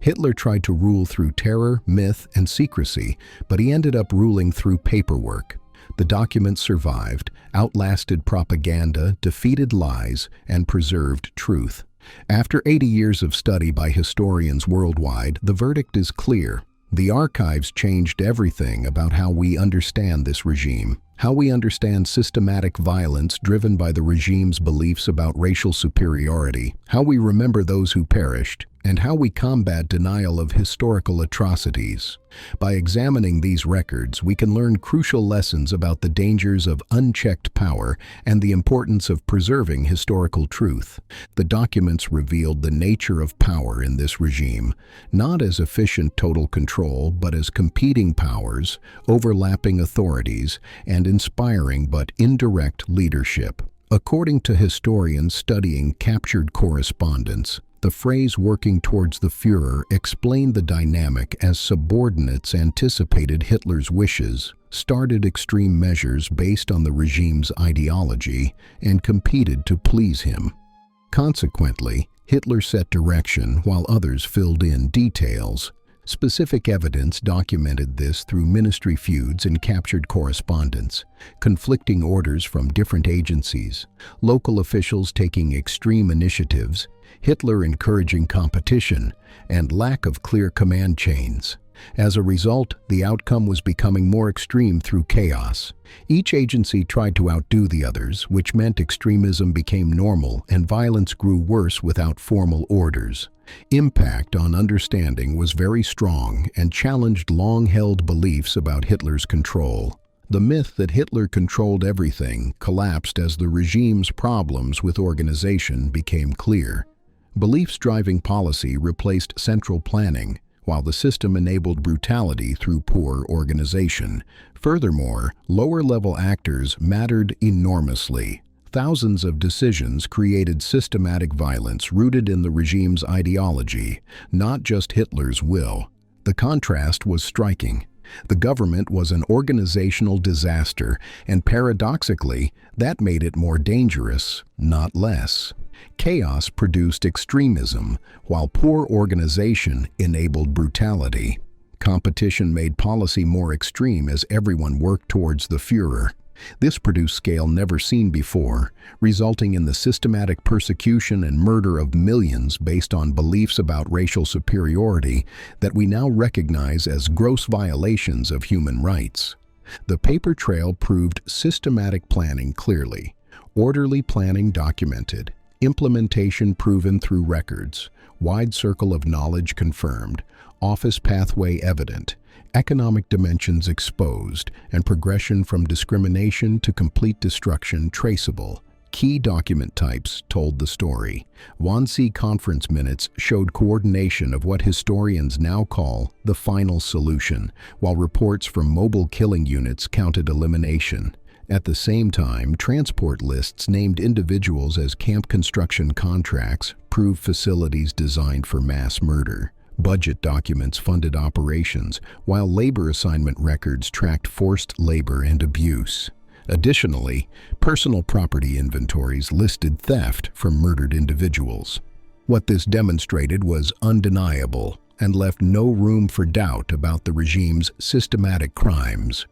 Hitler tried to rule through terror, myth, and secrecy, but he ended up ruling through paperwork. The documents survived, outlasted propaganda, defeated lies, and preserved truth. After 80 years of study by historians worldwide, the verdict is clear. The archives changed everything about how we understand this regime, how we understand systematic violence driven by the regime's beliefs about racial superiority, how we remember those who perished, and how we combat denial of historical atrocities. By examining these records, we can learn crucial lessons about the dangers of unchecked power and the importance of preserving historical truth. The documents revealed the nature of power in this regime, not as efficient total control, but as competing powers, overlapping authorities, and inspiring but indirect leadership. According to historians studying captured correspondence, the phrase "working towards the Führer" explained the dynamic as subordinates anticipated Hitler's wishes, started extreme measures based on the regime's ideology, and competed to please him. Consequently, Hitler set direction while others filled in details. Specific evidence documented this through ministry feuds and captured correspondence, conflicting orders from different agencies, local officials taking extreme initiatives, Hitler encouraging competition, and lack of clear command chains. As a result, the outcome was becoming more extreme through chaos. Each agency tried to outdo the others, which meant extremism became normal and violence grew worse without formal orders. Impact on understanding was very strong and challenged long-held beliefs about Hitler's control. The myth that Hitler controlled everything collapsed as the regime's problems with organization became clear. Beliefs driving policy replaced central planning, while the system enabled brutality through poor organization. Furthermore, lower-level actors mattered enormously. Thousands of decisions created systematic violence rooted in the regime's ideology, not just Hitler's will. The contrast was striking. The government was an organizational disaster, and paradoxically, that made it more dangerous, not less. Chaos produced extremism, while poor organization enabled brutality. Competition made policy more extreme as everyone worked towards the Führer. This produced scale never seen before, resulting in the systematic persecution and murder of millions based on beliefs about racial superiority that we now recognize as gross violations of human rights. The paper trail proved systematic planning clearly, orderly planning documented, implementation proven through records, wide circle of knowledge confirmed, office pathway evident, economic dimensions exposed, and progression from discrimination to complete destruction traceable. Key document types told the story. Wannsee conference minutes showed coordination of what historians now call the final solution, while reports from mobile killing units counted elimination. At the same time, transport lists named individuals as camp construction contracts, proved facilities designed for mass murder. Budget documents funded operations, while labor assignment records tracked forced labor and abuse. Additionally, personal property inventories listed theft from murdered individuals. What this demonstrated was undeniable. and left no room for doubt about the regime's systematic crimes.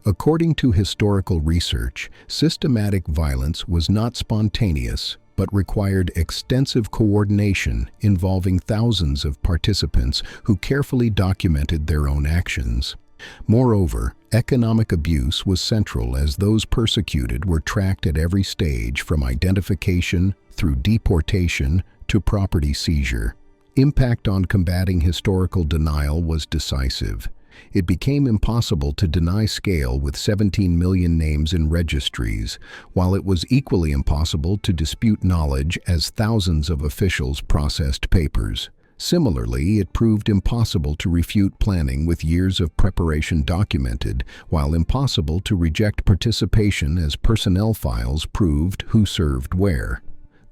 According to historical research, systematic violence was not spontaneous, but required extensive coordination involving thousands of participants who carefully documented their own actions. Moreover, economic abuse was central as those persecuted were tracked at every stage from identification through deportation to property seizure. Impact on combating historical denial was decisive. It became impossible to deny scale with 17 million names in registries, while it was equally impossible to dispute knowledge as thousands of officials processed papers. Similarly, it proved impossible to refute planning with years of preparation documented, while impossible to reject participation as personnel files proved who served where.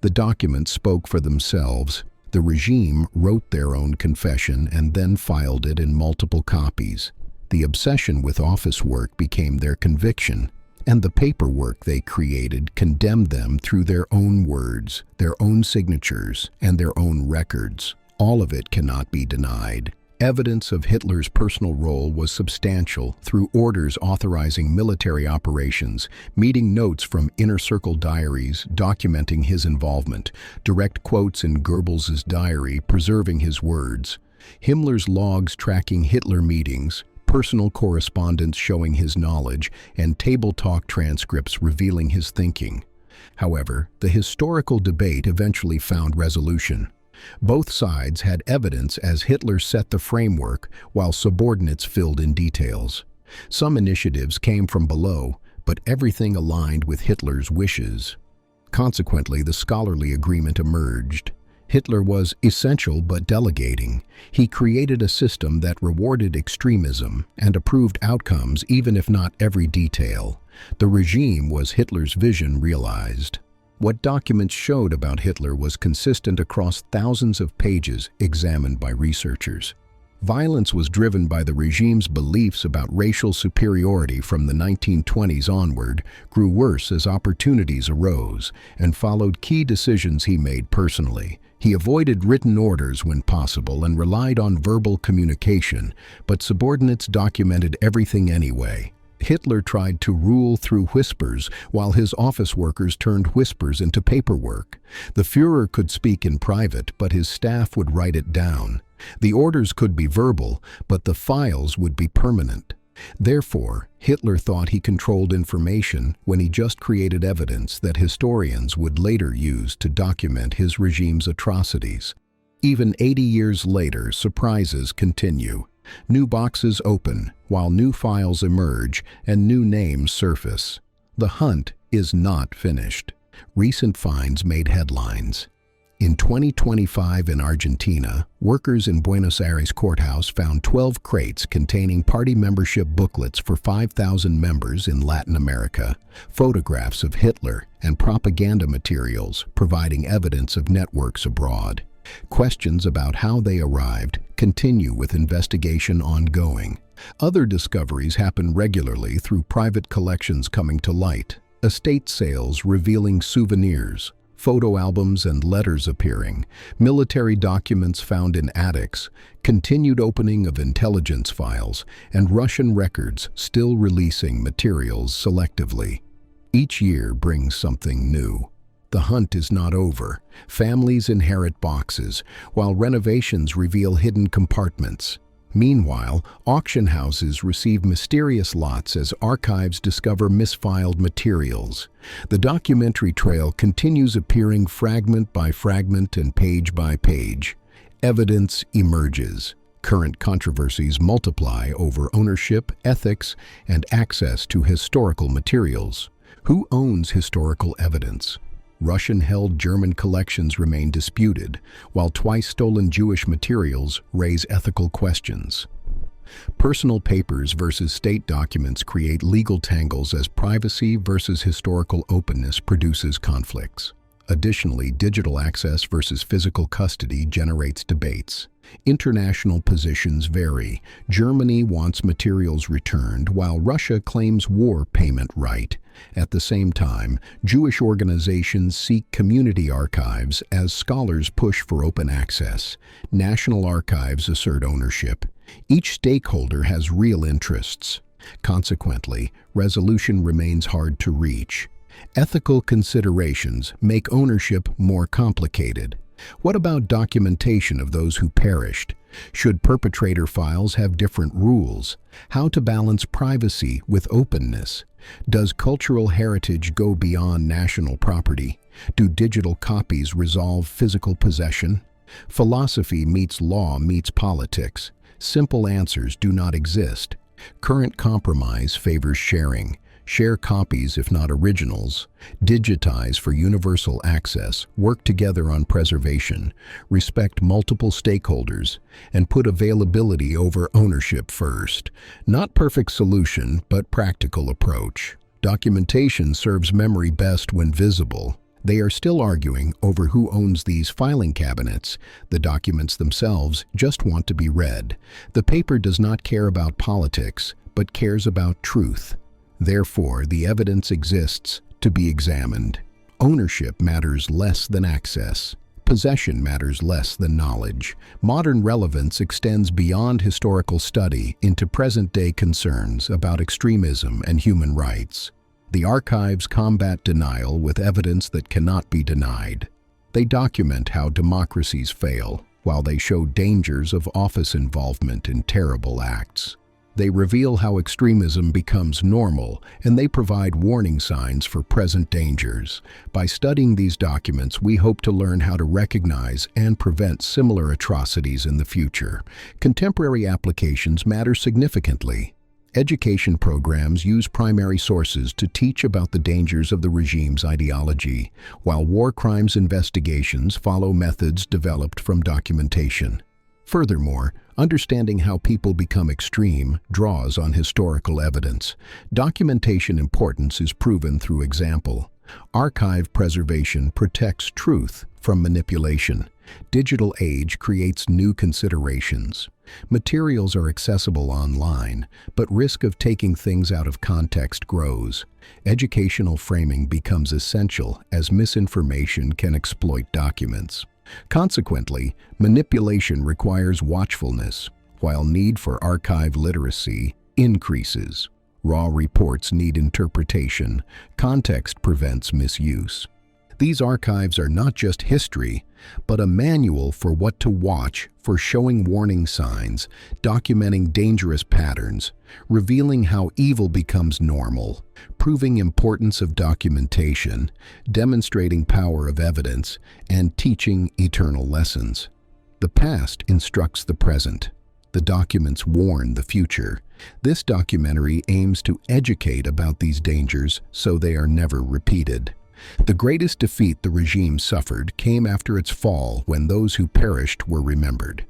The documents spoke for themselves. The regime wrote their own confession and then filed it in multiple copies. The obsession with office work became their conviction, and the paperwork they created condemned them through their own words, their own signatures, and their own records. All of it cannot be denied. Evidence of Hitler's personal role was substantial through orders authorizing military operations, meeting notes from inner circle diaries documenting his involvement, direct quotes in Goebbels's diary preserving his words, Himmler's logs tracking Hitler meetings, personal correspondence showing his knowledge, and table talk transcripts revealing his thinking. However, the historical debate eventually found resolution. Both sides had evidence as Hitler set the framework while subordinates filled in details. Some initiatives came from below, but everything aligned with Hitler's wishes. Consequently, the scholarly agreement emerged. Hitler was essential but delegating. He created a system that rewarded extremism and approved outcomes even if not every detail. The regime was Hitler's vision realized. What documents showed about Hitler was consistent across thousands of pages examined by researchers. Violence was driven by the regime's beliefs about racial superiority from the 1920s onward, grew worse as opportunities arose, and followed key decisions he made personally. He avoided written orders when possible and relied on verbal communication, but subordinates documented everything anyway. Hitler tried to rule through whispers, while his office workers turned whispers into paperwork. The Führer could speak in private, but his staff would write it down. The orders could be verbal, but the files would be permanent. Therefore, Hitler thought he controlled information when he just created evidence that historians would later use to document his regime's atrocities. Even 80 years later, surprises continue. New boxes open, while new files emerge and new names surface. The hunt is not finished. Recent finds made headlines. In 2025 in Argentina, workers in Buenos Aires courthouse found 12 crates containing party membership booklets for 5,000 members in Latin America, photographs of Hitler, and propaganda materials providing evidence of networks abroad. Questions about how they arrived continue with investigation ongoing. Other discoveries happen regularly through private collections coming to light, estate sales revealing souvenirs, photo albums and letters appearing, military documents found in attics, continued opening of intelligence files, and Russian records still releasing materials selectively. Each year brings something new. The hunt is not over. Families inherit boxes, while renovations reveal hidden compartments. Meanwhile, auction houses receive mysterious lots as archives discover misfiled materials. The documentary trail continues appearing fragment by fragment and page by page. Evidence emerges. Current controversies multiply over ownership, ethics, and access to historical materials. Who owns historical evidence? Russian-held German collections remain disputed, while twice-stolen Jewish materials raise ethical questions. Personal papers versus state documents create legal tangles as privacy versus historical openness produces conflicts. Additionally, digital access versus physical custody generates debates. International positions vary. Germany wants materials returned, while Russia claims war payment right. At the same time, Jewish organizations seek community archives as scholars push for open access. National archives assert ownership. Each stakeholder has real interests. Consequently, resolution remains hard to reach. Ethical considerations make ownership more complicated. What about documentation of those who perished? Should perpetrator files have different rules? How to balance privacy with openness? Does cultural heritage go beyond national property? Do digital copies resolve physical possession? Philosophy meets law meets politics. Simple answers do not exist. Current compromise favors sharing. Share copies if not originals. Digitize for universal access. Work together on preservation. Respect multiple stakeholders. And put availability over ownership first. Not perfect solution, but practical approach. Documentation serves memory best when visible. They are still arguing over who owns these filing cabinets. The documents themselves just want to be read. The paper does not care about politics, but cares about truth. Therefore, the evidence exists to be examined. Ownership matters less than access. Possession matters less than knowledge. Modern relevance extends beyond historical study into present-day concerns about extremism and human rights. The archives combat denial with evidence that cannot be denied. They document how democracies fail, while they show dangers of office involvement in terrible acts. They reveal how extremism becomes normal, and they provide warning signs for present dangers. By studying these documents, we hope to learn how to recognize and prevent similar atrocities in the future. Contemporary applications matter significantly. Education programs use primary sources to teach about the dangers of the regime's ideology, while war crimes investigations follow methods developed from documentation. Furthermore, understanding how people become extreme draws on historical evidence. Documentation importance is proven through example. Archive preservation protects truth from manipulation. Digital age creates new considerations. Materials are accessible online, but risk of taking things out of context grows. Educational framing becomes essential as misinformation can exploit documents. Consequently, manipulation requires watchfulness, while need for archive literacy increases. Raw reports need interpretation. Context prevents misuse. These archives are not just history, but a manual for what to watch for, showing warning signs, documenting dangerous patterns, revealing how evil becomes normal, proving importance of documentation, demonstrating power of evidence, and teaching eternal lessons. The past instructs the present. The documents warn the future. This documentary aims to educate about these dangers so they are never repeated. The greatest defeat the regime suffered came after its fall, when those who perished were remembered.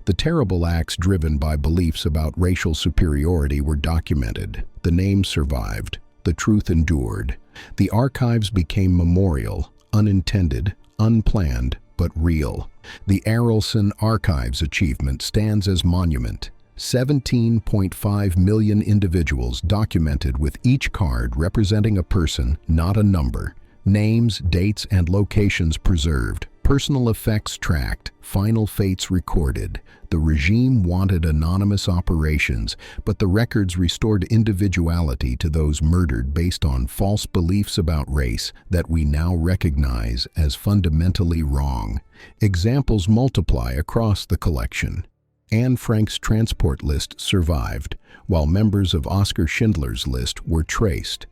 The terrible acts driven by beliefs about racial superiority were documented. The names survived. The truth endured. The archives became memorial, unintended, unplanned, but real. The Arolsen Archives achievement stands as monument. 17.5 million individuals documented, with each card representing a person, not a number. Names, dates, and locations preserved. Personal effects tracked. Final fates recorded. The regime wanted anonymous operations, but the records restored individuality to those murdered based on false beliefs about race that we now recognize as fundamentally wrong. Examples multiply across the collection. Anne Frank's transport list survived, while members of Oskar Schindler's list were traced.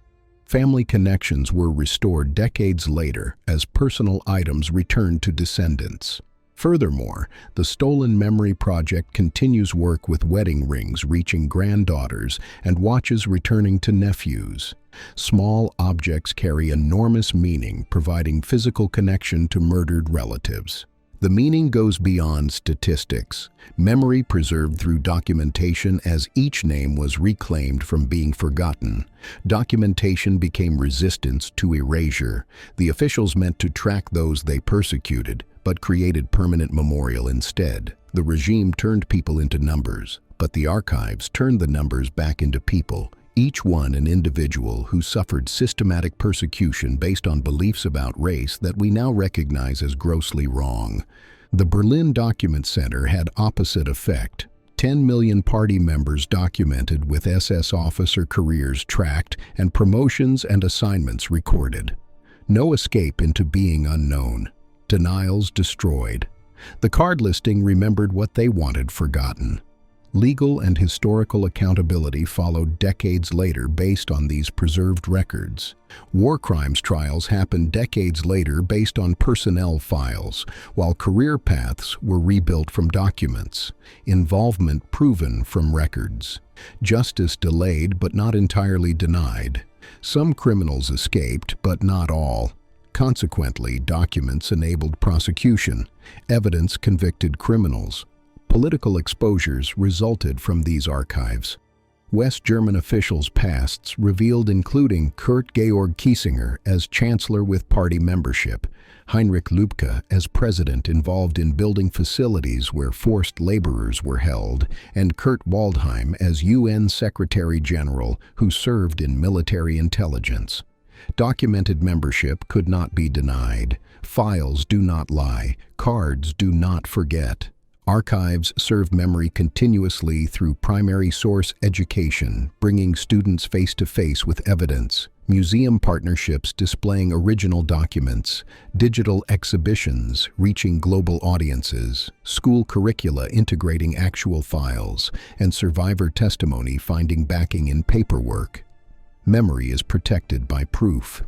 Family connections were restored decades later as personal items returned to descendants. Furthermore, the Stolen Memory Project continues work with wedding rings reaching granddaughters and watches returning to nephews. Small objects carry enormous meaning, providing physical connection to murdered relatives. The meaning goes beyond statistics. Memory preserved through documentation as each name was reclaimed from being forgotten. Documentation became resistance to erasure. The officials meant to track those they persecuted, but created permanent memorial instead. The regime turned people into numbers, but the archives turned the numbers back into people, each one an individual who suffered systematic persecution based on beliefs about race that we now recognize as grossly wrong. The Berlin Document Center had opposite effect. 10 million party members documented, with SS officer careers tracked and promotions and assignments recorded. No escape into being unknown. Denials destroyed. The card listing remembered what they wanted forgotten. Legal and historical accountability followed decades later based on these preserved records. War crimes trials happened decades later based on personnel files, while career paths were rebuilt from documents. Involvement proven from records. Justice delayed but not entirely denied. Some criminals escaped, but not all. Consequently, documents enabled prosecution. Evidence convicted criminals. Political exposures resulted from these archives. West German officials' pasts revealed including Kurt Georg Kiesinger as chancellor with party membership, Heinrich Lübke as president involved in building facilities where forced laborers were held, and Kurt Waldheim as UN Secretary General who served in military intelligence. Documented membership could not be denied. Files do not lie. Cards do not forget. Archives serve memory continuously through primary source education, bringing students face-to-face with evidence, museum partnerships displaying original documents, digital exhibitions reaching global audiences, school curricula integrating actual files, and survivor testimony finding backing in paperwork. Memory is protected by proof.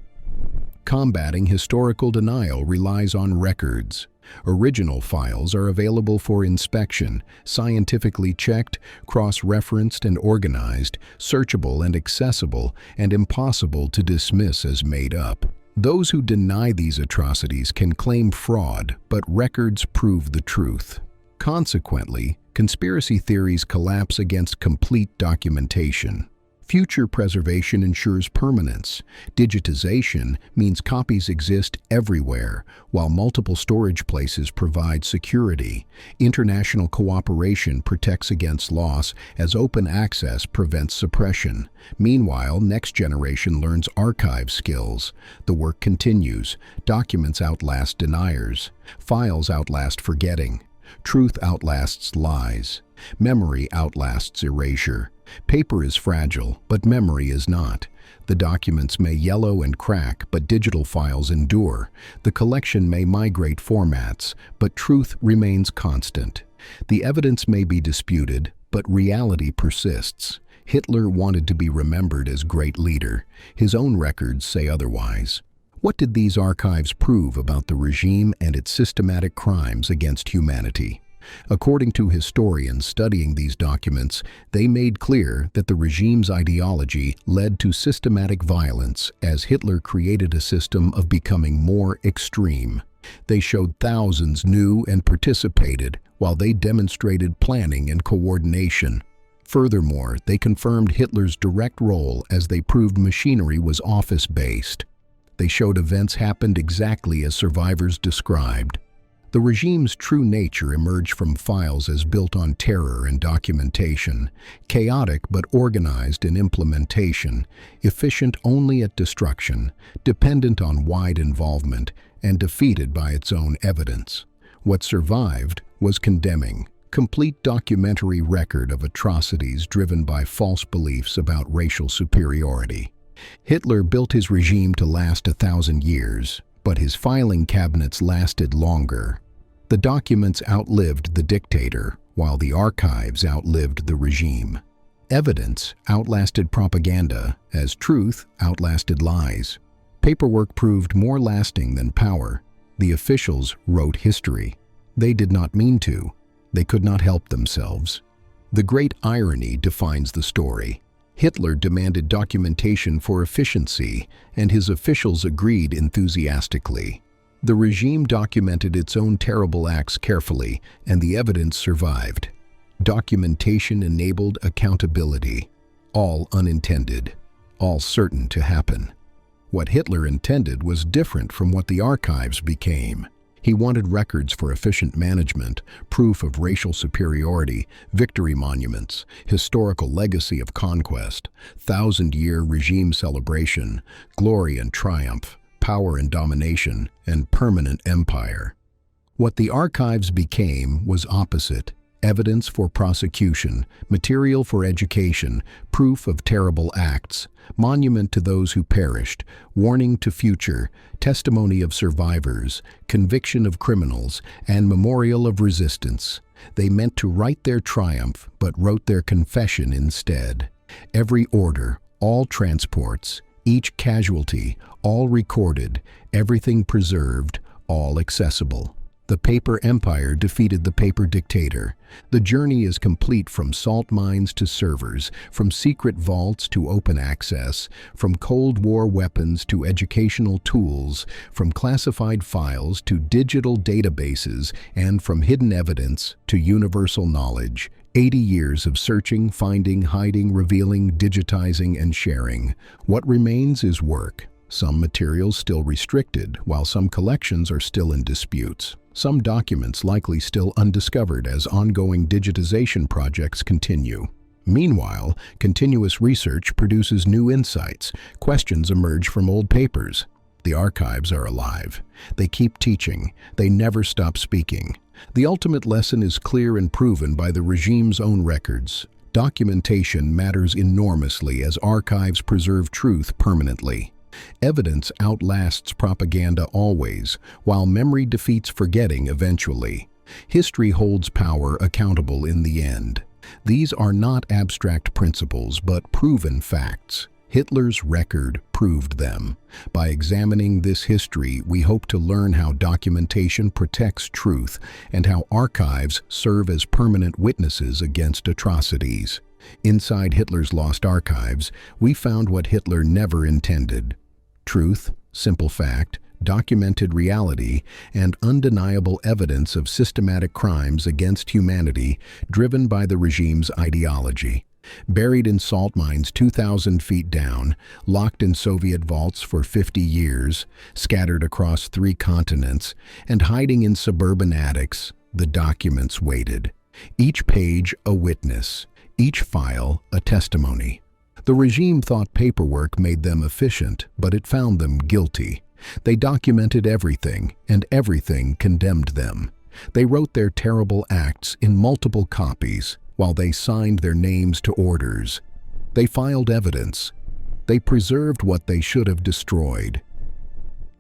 Combating historical denial relies on records. Original files are available for inspection, scientifically checked, cross-referenced and organized, searchable and accessible, and impossible to dismiss as made up. Those who deny these atrocities can claim fraud, but records prove the truth. Consequently, conspiracy theories collapse against complete documentation. Future preservation ensures permanence. Digitization means copies exist everywhere, while multiple storage places provide security. International cooperation protects against loss, as open access prevents suppression. Meanwhile, next generation learns archive skills. The work continues. Documents outlast deniers. Files outlast forgetting. Truth outlasts lies. Memory outlasts erasure. Paper is fragile, but memory is not. The documents may yellow and crack, but digital files endure. The collection may migrate formats, but truth remains constant. The evidence may be disputed, but reality persists. Hitler wanted to be remembered as great leader. His own records say otherwise. What did these archives prove about the regime and its systematic crimes against humanity? According to historians studying these documents, they made clear that the regime's ideology led to systematic violence as Hitler created a system of becoming more extreme. They showed thousands knew and participated, while they demonstrated planning and coordination. Furthermore, they confirmed Hitler's direct role as they proved machinery was office-based. They showed events happened exactly as survivors described. The regime's true nature emerged from files as built on terror and documentation, chaotic but organized in implementation, efficient only at destruction, dependent on wide involvement, and defeated by its own evidence. What survived was condemning, complete documentary record of atrocities driven by false beliefs about racial superiority. Hitler built his regime to last 1,000 years, but his filing cabinets lasted longer. The documents outlived the dictator, while the archives outlived the regime. Evidence outlasted propaganda, as truth outlasted lies. Paperwork proved more lasting than power. The officials wrote history. They did not mean to. They could not help themselves. The great irony defines the story. Hitler demanded documentation for efficiency, and his officials agreed enthusiastically. The regime documented its own terrible acts carefully, and the evidence survived. Documentation enabled accountability, all unintended, all certain to happen. What Hitler intended was different from what the archives became. He wanted records for efficient management, proof of racial superiority, victory monuments, historical legacy of conquest, thousand-year regime celebration, glory and triumph, power and domination, and permanent empire. What the archives became was opposite: evidence for prosecution, material for education, proof of terrible acts, monument to those who perished, warning to future, testimony of survivors, conviction of criminals, and memorial of resistance. They meant to write their triumph, but wrote their confession instead. Every order, all transports, each casualty, all recorded, everything preserved, all accessible. The paper empire defeated the paper dictator. The journey is complete from salt mines to servers, from secret vaults to open access, from Cold War weapons to educational tools, from classified files to digital databases, and from hidden evidence to universal knowledge. 80 years of searching, finding, hiding, revealing, digitizing, and sharing. What remains is work. Some materials still restricted, while some collections are still in disputes. Some documents likely still undiscovered as ongoing digitization projects continue. Meanwhile, continuous research produces new insights. Questions emerge from old papers. The archives are alive. They keep teaching. They never stop speaking. The ultimate lesson is clear and proven by the regime's own records. Documentation matters enormously as archives preserve truth permanently. Evidence outlasts propaganda always, while memory defeats forgetting eventually. History holds power accountable in the end. These are not abstract principles, but proven facts. Hitler's record proved them. By examining this history, we hope to learn how documentation protects truth and how archives serve as permanent witnesses against atrocities. Inside Hitler's lost archives, we found what Hitler never intended: truth, simple fact, documented reality, and undeniable evidence of systematic crimes against humanity driven by the regime's ideology. Buried in salt mines 2,000 feet down, locked in Soviet vaults for 50 years, scattered across 3 continents, and hiding in suburban attics, the documents waited. Each page a witness, each file a testimony. The regime thought paperwork made them efficient, but it found them guilty. They documented everything, and everything condemned them. They wrote their terrible acts in multiple copies, while they signed their names to orders. They filed evidence. They preserved what they should have destroyed.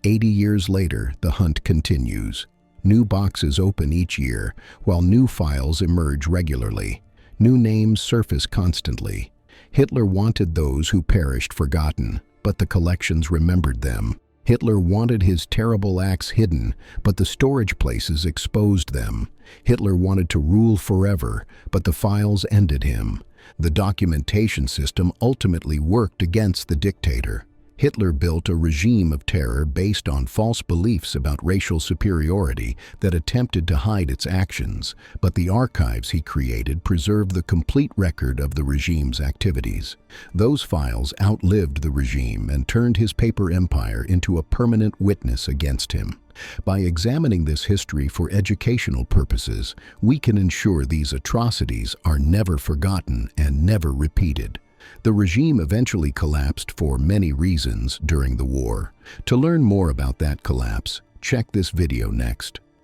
80 years later, the hunt continues. New boxes open each year, while new files emerge regularly. New names surface constantly. Hitler wanted those who perished forgotten, but the collections remembered them. Hitler wanted his terrible acts hidden, but the storage places exposed them. Hitler wanted to rule forever, but the files ended him. The documentation system ultimately worked against the dictator. Hitler built a regime of terror based on false beliefs about racial superiority that attempted to hide its actions, but the archives he created preserved the complete record of the regime's activities. Those files outlived the regime and turned his paper empire into a permanent witness against him. By examining this history for educational purposes, we can ensure these atrocities are never forgotten and never repeated. The regime eventually collapsed for many reasons during the war. To learn more about that collapse, check this video next.